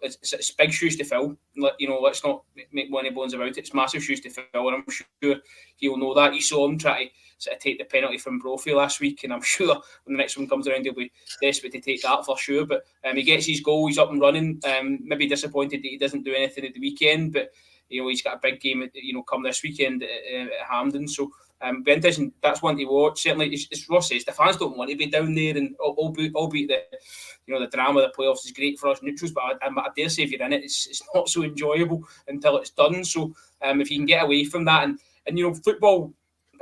It's big shoes to fill. Let's not make any bones about it. It's massive shoes to fill, and I'm sure he'll know that. You saw him try to sort of take the penalty from Brophy last week, and I'm sure when the next one comes around, he'll be desperate to take that for sure. But he gets his goal, he's up and running. Maybe disappointed that he doesn't do anything at the weekend, but he's got a big game come this weekend at Hampden. So be interesting. That's one to watch. Certainly, as Ross says, the fans don't want to be down there, and albeit the drama of the playoffs is great for us neutrals, but I dare say if you're in it, it's not so enjoyable until it's done. So if you can get away from that, and football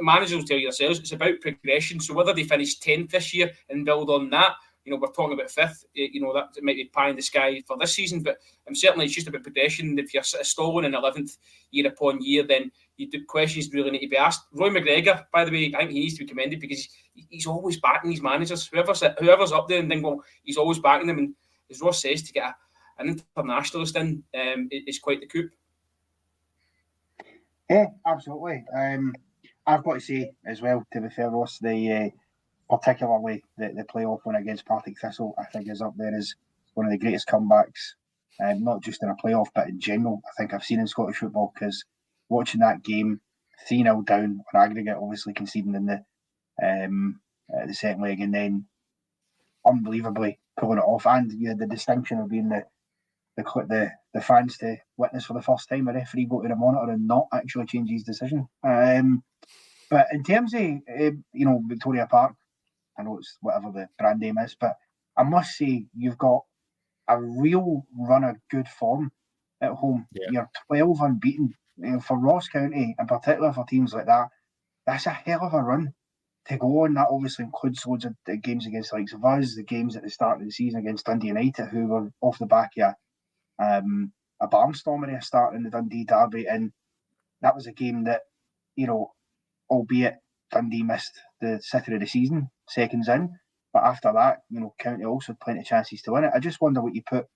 managers will tell you themselves, it's about progression. So whether they finish 10th this year and build on that, we're talking about fifth. That might be pie in the sky for this season, but certainly it's just about progression. If you're stalling in 11th year upon year, then questions really need to be asked. Roy McGregor, by the way, I think he needs to be commended because he's always backing his managers. Whoever's up there in Dingwall, he's always backing them. And as Ross says, to get an internationalist in is quite the coup. Yeah, absolutely. I've got to say as well, to be fair, Ross, particularly the playoff one against Partick Thistle, I think is up there as one of the greatest comebacks, not just in a playoff, but in general, I think I've seen in Scottish football, because watching that game, 3-0 down on aggregate, obviously conceding in the second leg, and then unbelievably pulling it off, and you had the distinction of being the fans to witness for the first time a referee go to the monitor and not actually change his decision. But in terms of Victoria Park, I know it's whatever the brand name is, but I must say you've got a real run of good form at home. Yeah. You're 12 unbeaten. For Ross County, in particular for teams like that, that's a hell of a run to go on. That obviously includes loads of the games against the likes of us, the games at the start of the season against Dundee United, who were off the back of a barnstormer start in the Dundee derby, and that was a game that, albeit Dundee missed the city of the season seconds in, but after that, County also had plenty of chances to win it. I just wonder what you put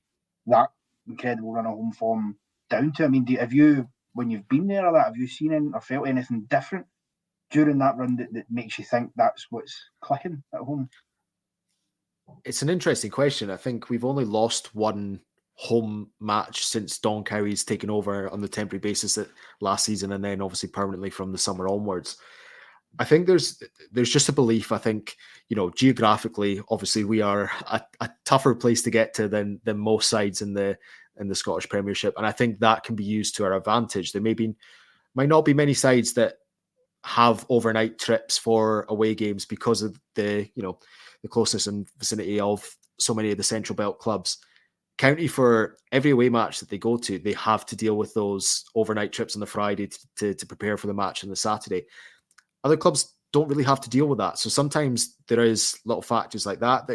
that incredible run of home form down to. I mean, have you, when you've been there or that, have you seen or felt anything different during that run that makes you think that's what's clicking at home? It's an interesting question. I think we've only lost one home match since Don Cowie's taken over on the temporary basis last season, and then obviously permanently from the summer onwards. I think there's just a belief. I think, geographically, obviously we are a tougher place to get to than most sides in the Scottish Premiership, and I think that can be used to our advantage. There might not be many sides that have overnight trips for away games because of the closeness and vicinity of so many of the Central Belt clubs. County, for every away match that they go to, they have to deal with those overnight trips on the Friday to prepare for the match on the Saturday. Other clubs don't really have to deal with that. So sometimes there is little factors like that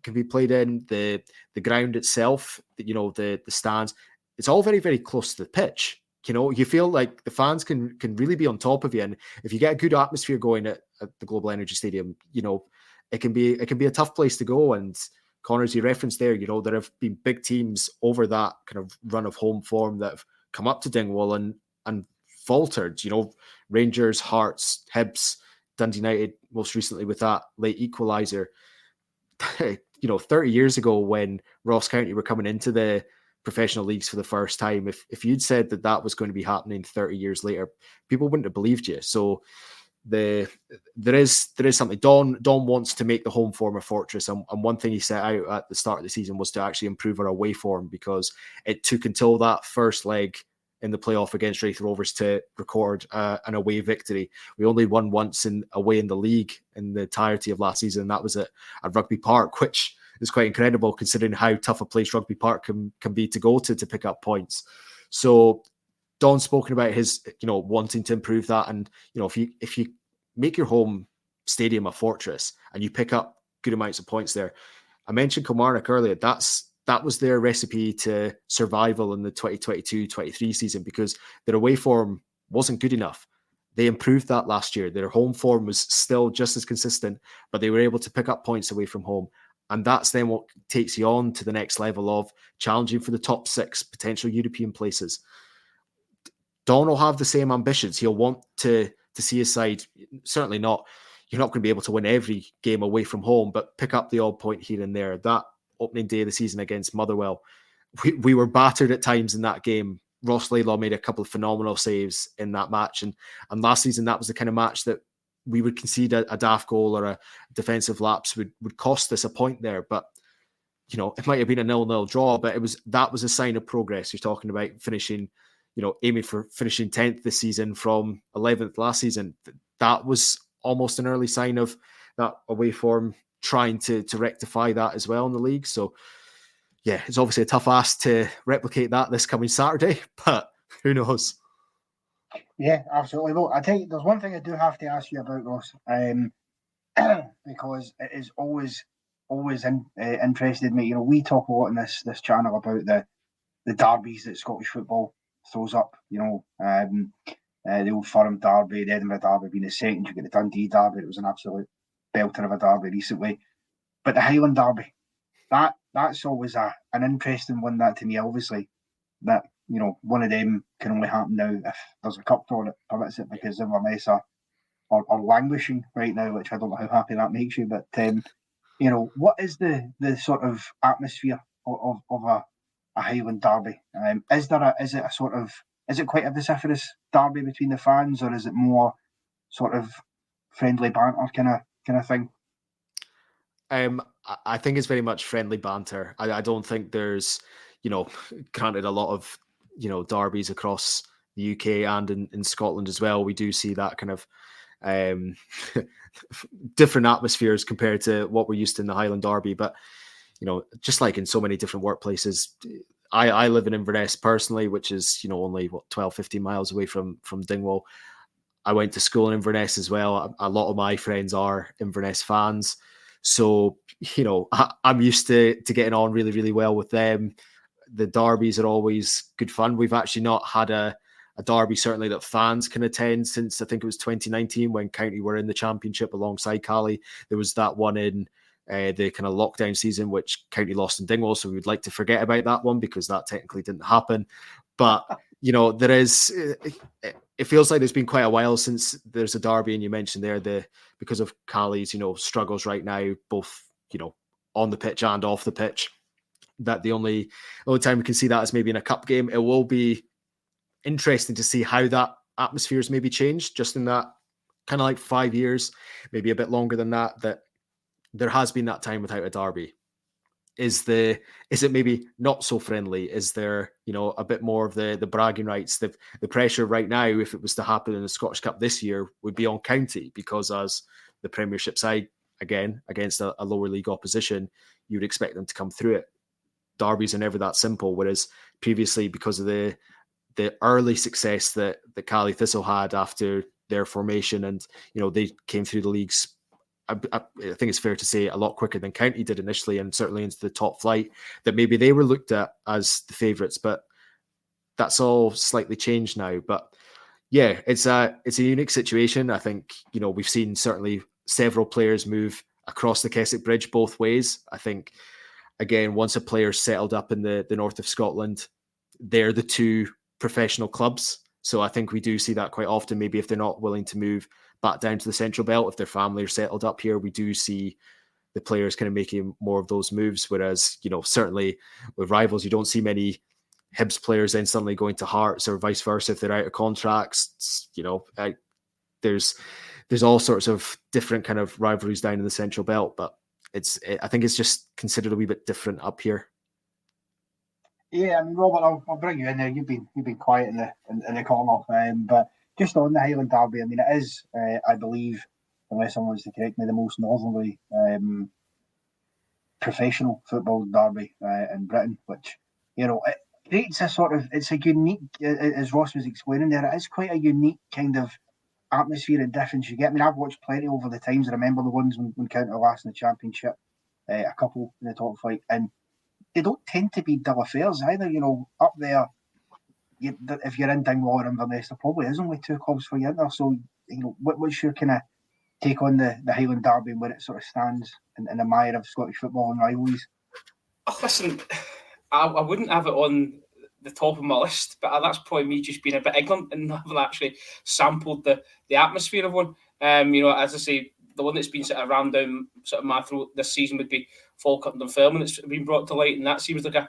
can be played in. The ground itself, the stands, it's all very, very close to the pitch. You feel like the fans can really be on top of you. And if you get a good atmosphere going at the Global Energy Stadium, it can be a tough place to go. And Connors, you referenced there, there have been big teams over that kind of run of home form that have come up to Dingwall and faltered, Rangers, Hearts, Hibs, Dundee United, most recently with that late equaliser. 30 years ago when Ross County were coming into the professional leagues for the first time, if you'd said that was going to be happening 30 years later, people wouldn't have believed you. So there is something. Don wants to make the home form a fortress, and one thing he set out at the start of the season was to actually improve our away form, because it took until that first leg in the playoff against Wraith Rovers to record an away victory. We only won once away in the league in the entirety of last season, and that was at Rugby Park, which is quite incredible considering how tough a place Rugby Park can be to go to pick up points. So Don's spoken about his, wanting to improve that. And, if you make your home stadium a fortress and you pick up good amounts of points there, I mentioned Kilmarnock earlier, that was their recipe to survival in the 2022-23 season, because their away form wasn't good enough. They improved that last year. Their home form was still just as consistent, but they were able to pick up points away from home. And that's then what takes you on to the next level of challenging for the top 6 potential European places. Don will have the same ambitions. He'll want to see his side, certainly not, you're not going to be able to win every game away from home, but pick up the odd point here and there. That opening day of the season against Motherwell, we were battered at times in that game. Ross Laidlaw made a couple of phenomenal saves in that match. And last season, that was the kind of match that we would concede a daft goal or a defensive lapse would cost us a point there. But, it might have been a 0-0 draw, but that was a sign of progress. You're talking about finishing, aiming for finishing 10th this season from 11th last season. That was almost an early sign of that away form, trying to rectify that as well in the league. So, yeah, it's obviously a tough ask to replicate that this coming Saturday, but who knows? Yeah, absolutely. Well, I tell you, there's one thing I do have to ask you about, Ross, because it is always always interested me. You know, we talk a lot in this channel about the derbies that Scottish football throws up. You know, the Old Firm derby, the Edinburgh derby being the second. You get the Dundee derby. It was an absolute belter of a derby recently. But the Highland derby, that's always an interesting one. That to me, obviously, that you know, one of them can only happen now if there's a cup draw that permits it, because Inverness are languishing right now, which I don't know how happy that makes you. But you know, what is the sort of atmosphere of a Highland derby? Is it quite a vociferous derby between the fans, or is it more sort of friendly banter kind of thing? I think it's very much friendly banter. I don't think there's, you know, granted a lot of, you know, derbies across the UK and in Scotland as well. We do see that kind of different atmospheres compared to what we're used to in the Highland derby. But, you know, just like in so many different workplaces, I live in Inverness personally, which is, you know, only 12, 15 miles away from Dingwall. I went to school in Inverness as well. A lot of my friends are Inverness fans. So, you know, I'm used to getting on really, really well with them. The derbies are always good fun. We've actually not had a derby, certainly, that fans can attend since I think it was 2019 when County were in the Championship alongside Cali. There was that one in the kind of lockdown season, which County lost in Dingwall. So we would like to forget about that one because that technically didn't happen. But, you know, there is... It feels like there's been quite a while since there's a derby, and you mentioned there because of Cali's, you know, struggles right now, both, you know, on the pitch and off the pitch, that the only time we can see that is maybe in a cup game. It will be interesting to see how that atmosphere has maybe changed just in that kind of like 5 years, maybe a bit longer than that there has been that time without a derby. Is it maybe not so friendly? Is there, you know, a bit more of the bragging rights? The pressure right now, if it was to happen in the Scottish Cup this year, would be on County, because as the Premiership side, again, against a lower league opposition, you would expect them to come through it. Derbies are never that simple, whereas previously, because of the early success that Cali Thistle had after their formation, and, you know, they came through the leagues, I think it's fair to say, a lot quicker than County did initially, and certainly into the top flight, that maybe they were looked at as the favourites, but that's all slightly changed now. But yeah, it's a unique situation. I think, you know, we've seen certainly several players move across the Keswick Bridge both ways. I think, again, once a player's settled up in the north of Scotland, they're the two professional clubs. So I think we do see that quite often. Maybe if they're not willing to move back down to the Central Belt, if their family are settled up here, we do see the players kind of making more of those moves. Whereas, you know, certainly with rivals, you don't see many Hibs players then suddenly going to Hearts, or vice versa if they're out of contracts. You know, there's all sorts of different kind of rivalries down in the Central Belt, but I think it's just considered a wee bit different up here. Yeah, I mean, Robert, I'll bring you in there. You've been quiet in the corner, but just on the Highland derby, I mean, it is, I believe, unless someone wants to correct me, the most northerly professional football derby in Britain, which, you know, it creates it's a unique, as Ross was explaining there, it is quite a unique kind of atmosphere and difference you get. I mean, I've watched plenty over the times. I remember the ones when County were last in the Championship, a couple in the top flight, and they don't tend to be dull affairs either. You know, up there, if you're in Dingwall or Inverness, there probably is only two clubs for you in there. So, you know, what's your kind of take on the Highland derby and where it sort of stands in the mire of Scottish football and rivalries? Oh, listen, I wouldn't have it on the top of my list, but that's probably me just being a bit ignorant and haven't actually sampled the atmosphere of one. You know, as I say, the one that's been sort of rammed down sort of my throat this season would be Falkirk and Dunfermline. It's been brought to light, and that seems like a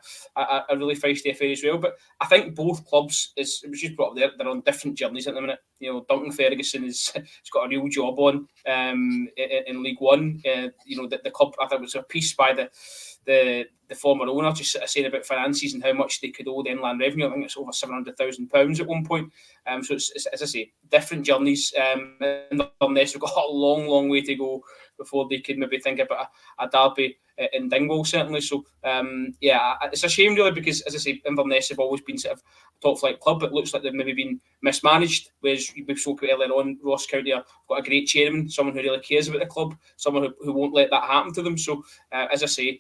really feisty affair as well. But I think both clubs, it was just brought up there, they're on different journeys at the minute. You know, Duncan Ferguson has got a real job on in League One. You know, the club, I think, was a piece by the former owner, just sort of saying about finances and how much they could owe the inland revenue. I think it's over £700,000 at one point. So it's, as I say, different journeys. Inverness, we've got a long way to go before they could maybe think about a derby in Dingwall, certainly. So, it's a shame, really, because, as I say, Inverness have always been sort of a top-flight club. It looks like they've maybe been mismanaged, whereas we spoke about earlier on, Ross County have got a great chairman, someone who really cares about the club, someone who won't let that happen to them. So, as I say,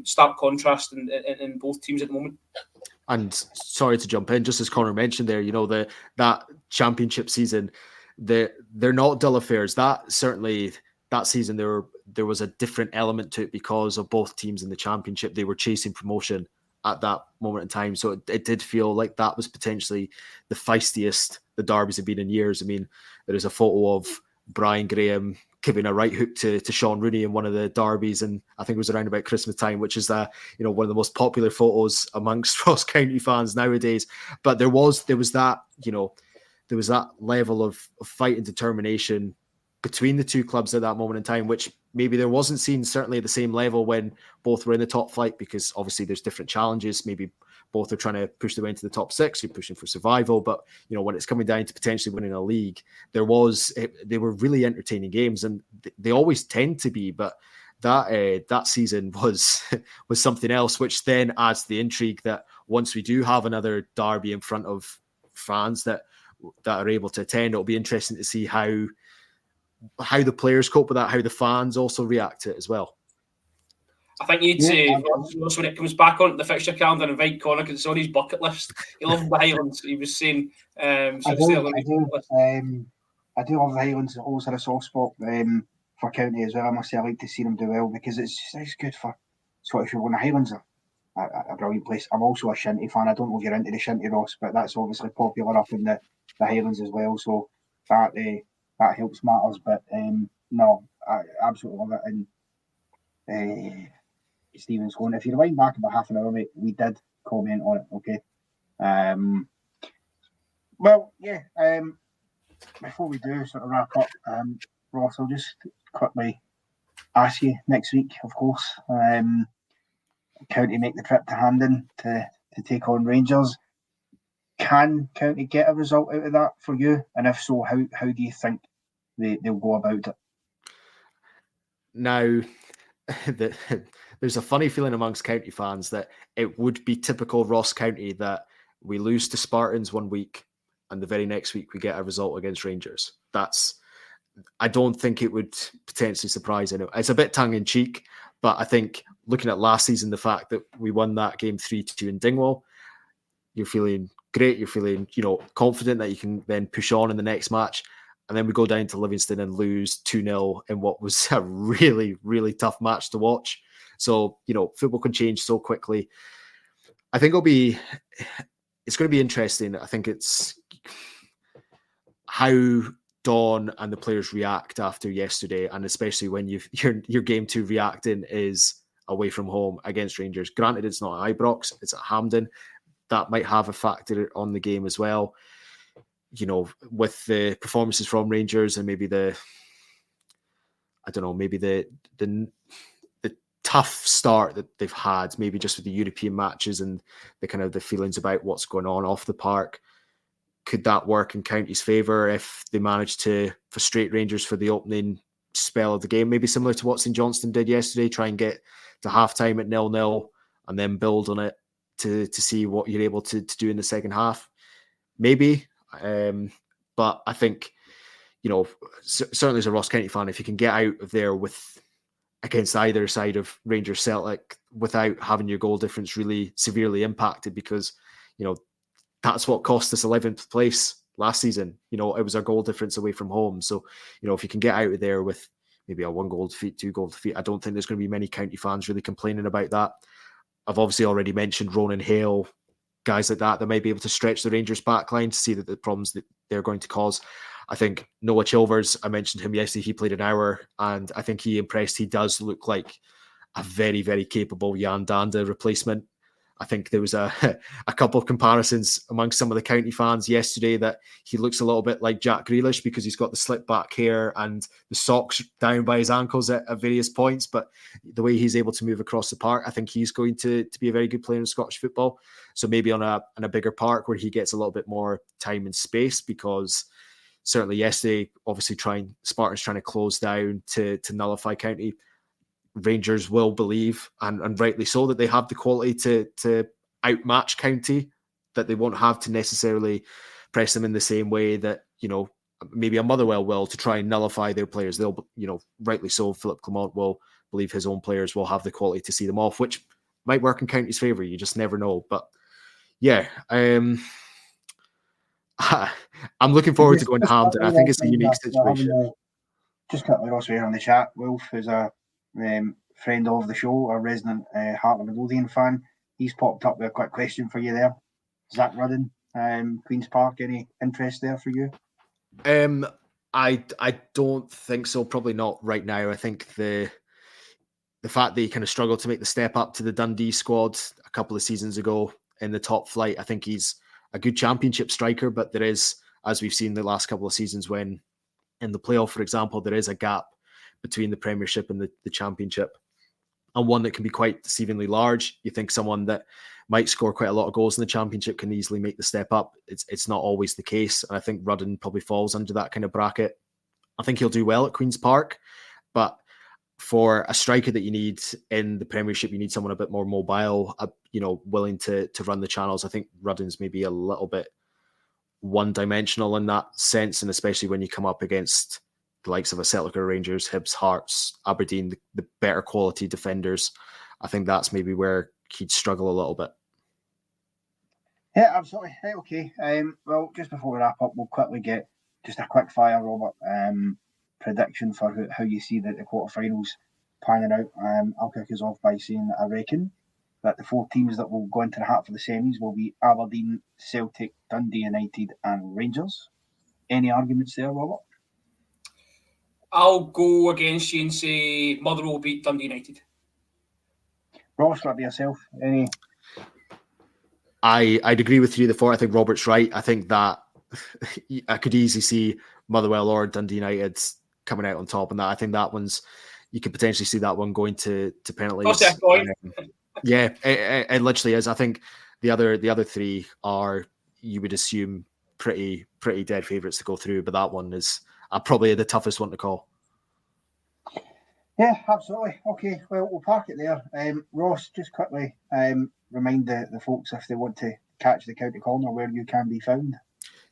stark contrast in both teams at the moment. And sorry to jump in, just as Connor mentioned there, that championship season, they're not dull affairs. That season there was a different element to it because of both teams in the championship. They were chasing promotion at that moment in time. So it did feel like that was potentially the feistiest the derbies have been in years. I mean, there is a photo of Brian Graham giving a right hook to Sean Rooney in one of the derbies, and I think it was around about Christmas time, which is one of the most popular photos amongst Ross County fans nowadays. But there was that level of fight and determination between the two clubs at that moment in time, which maybe there wasn't seen certainly at the same level when both were in the top flight, because obviously there's different challenges. Maybe both are trying to push their way into the top six, you're pushing for survival. But, when it's coming down to potentially winning a league, they were really entertaining games, and they always tend to be. But that season was something else, which then adds to the intrigue that once we do have another derby in front of fans that are able to attend, it'll be interesting to see how the players cope with that, how the fans also react to it as well. I think you'd say, when it comes back onto the fixture calendar, invite Connor, because it's on his bucket list. He loved the Highlands. He was saying, I do love the Highlands. I always had a soft spot for County as well. I must say, I like to see them do well, because it's good for Scottish football. The Highlands are a brilliant place. I'm also a Shinty fan. I don't know if you're into the Shinty, Ross, but that's obviously popular up in the Highlands as well. So that helps matters. But no, I absolutely love it. And Stephen's going, if you rewind back about half an hour, mate, we did comment on it, okay? Before we do sort of wrap up, Ross, I'll just quickly ask you next week, of course, County make the trip to Hampden to take on Rangers. Can County get a result out of that for you? And if so, how do you think they'll go about it? Now, there's a funny feeling amongst County fans that it would be typical Ross County that we lose to Spartans one week and the very next week we get a result against Rangers. I don't think it would potentially surprise anyone. It's a bit tongue-in-cheek, but I think looking at last season, the fact that we won that game 3-2 in Dingwall, you're feeling great, you're feeling confident that you can then push on in the next match. And then we go down to Livingston and lose 2-0 in what was a really, really tough match to watch. So, football can change so quickly. I think it's going to be interesting. I think it's how Dawn and the players react after yesterday, and especially when your game 2 reacting is away from home against Rangers. Granted, it's not at Ibrox, it's at Hampden. That might have a factor on the game as well. With the performances from Rangers and maybe the tough start that they've had, maybe just with the European matches and the kind of the feelings about what's going on off the park. Could that work in County's favour if they manage to frustrate Rangers for the opening spell of the game? Maybe similar to what St Johnstone did yesterday, try and get to half-time at 0-0 and then build on it to see what you're able to do in the second half. Maybe. But I think, certainly as a Ross County fan, if you can get out of there against either side of Rangers Celtic without having your goal difference really severely impacted, because, that's what cost us 11th place last season. It was our goal difference away from home. So, if you can get out of there with maybe a 1 goal defeat, 2 goal defeat, I don't think there's going to be many County fans really complaining about that. I've obviously already mentioned Ronan Hale, guys like that may be able to stretch the Rangers backline to see that the problems that they're going to cause. I think Noah Chilvers, I mentioned him yesterday, he played an hour and I think he impressed. He does look like a very, very capable Jan Danda replacement. I think there was a couple of comparisons amongst some of the County fans yesterday that he looks a little bit like Jack Grealish because he's got the slick back hair and the socks down by his ankles at various points. But the way he's able to move across the park, I think he's going to be a very good player in Scottish football. So maybe on a bigger park where he gets a little bit more time and space, because certainly yesterday, obviously Spartans trying to close down to nullify County. Rangers will believe, and rightly so, that they have the quality to outmatch County, that they won't have to necessarily press them in the same way that, maybe a Motherwell will, to try and nullify their players. They'll, rightly so, Philippe Clement will believe his own players will have the quality to see them off, which might work in County's favour. You just never know. But yeah, I'm looking forward to going to Hampden. I think it's a unique situation. Just quickly, Ross, here on the chat, Wolf is a friend of the show, a resident Heart of Midlothian fan. He's popped up with a quick question for you there. Zach Rudden, Queen's Park, any interest there for you? I don't think so. Probably not right now. I think the fact that he kind of struggled to make the step up to the Dundee squad a couple of seasons ago in the top flight, I think he's a good championship striker, but there is, as we've seen the last couple of seasons, when in the playoff, for example, there is a gap between the Premiership and the Championship, and one that can be quite deceivingly large. You think someone that might score quite a lot of goals in the Championship can easily make the step up. It's not always the case, and I think Rudden probably falls under that kind of bracket. I think he'll do well at Queen's Park, but for a striker that you need in the Premiership, you need someone a bit more mobile, willing to run the channels. I think Rudden's maybe a little bit one-dimensional in that sense, and especially when you come up against the likes of a Celtic or Rangers, Hibs, Hearts, Aberdeen, the better quality defenders. I think that's maybe where he'd struggle a little bit. Yeah, absolutely. Right, okay. Well, just before we wrap up, we'll quickly get just a quick fire, Robert, prediction for how you see the quarterfinals panning out. I'll kick us off by saying that I reckon that the 4 teams that will go into the hat for the semis will be Aberdeen, Celtic, Dundee United and Rangers. Any arguments there, Robert? I'll go against you and say Motherwell will beat Dundee United. Ross, what about yourself? Any? I'd agree with 3 of the 4. I think Robert's right. I think that I could easily see Motherwell or Dundee United coming out on top, and that I think that one's, you could potentially see that one going to penalties. Yeah, it literally is. I think the other 3 are, you would assume, pretty dead favourites to go through, but that one is probably the toughest one to call. Yeah, absolutely. Okay, well, we'll park it there. Ross, just quickly remind the folks, if they want to catch the County Corner, where you can be found.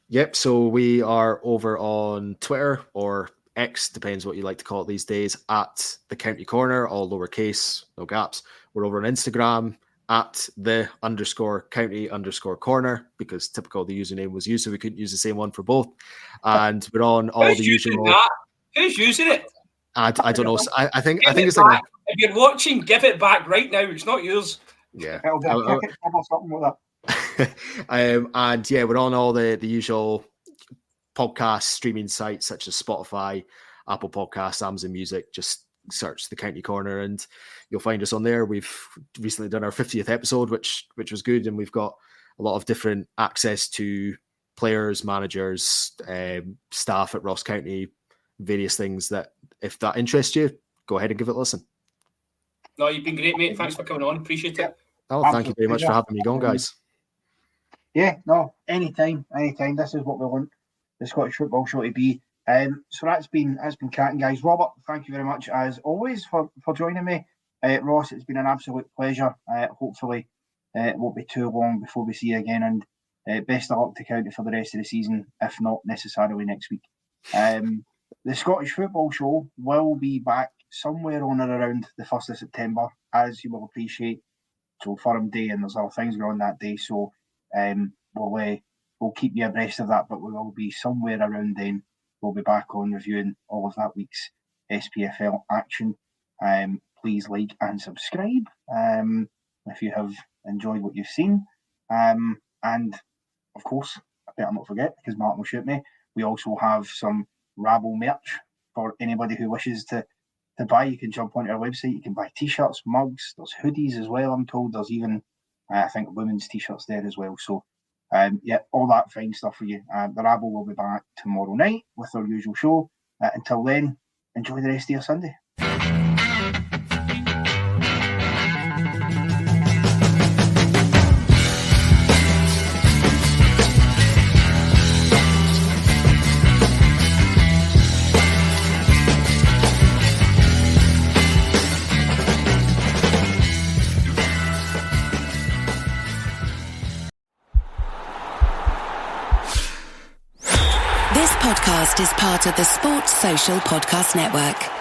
Yep, so we are over on Twitter, or X, depends what you like to call it these days, at the County Corner, all lowercase, no gaps. We're over on Instagram at the _county_corner, because typical the username was used, so we couldn't use the same one for both. And we're on all the usual. Who's using it? I don't know. I think it's back. like If you're watching, give it back right now. It's not yours. Yeah. And yeah, we're on all the usual podcast streaming sites such as Spotify, Apple Podcasts, Amazon Music. Just search the County Corner and you'll find us on there. We've recently done our 50th episode, which was good, and we've got a lot of different access to players, managers, staff at Ross County, various things that, if that interests you, go ahead and give it a listen. No, you've been great, mate. Thanks for coming on. Appreciate it. Oh, thank you very much for having me on, guys. Yeah, no, anytime. This is what we want the Scottish Football Show to be. So that's been chatting, guys. Robert, thank you very much as always for joining me. Ross, it's been an absolute pleasure. Hopefully it won't be too long before we see you again, and best of luck to County for the rest of the season, if not necessarily next week. The Scottish Football Show will be back somewhere on or around the 1st of September, as you will appreciate. So Firm Day, and there's other things going on that day. So we'll keep you abreast of that, but we will be somewhere around then. We'll be back on reviewing all of that week's SPFL action. Please like and subscribe if you have enjoyed what you've seen. And of course, I better not forget, because Martin will shoot me, we also have some Rabble merch for anybody who wishes to buy. You can jump onto our website. You can buy t-shirts, mugs. There's hoodies as well, I'm told. There's even, I think, women's t-shirts there as well. So, yeah, all that fine stuff for you. The Rabble will be back tomorrow night with our usual show. Until then, enjoy the rest of your Sunday. This podcast is part of the Sports Social Podcast Network.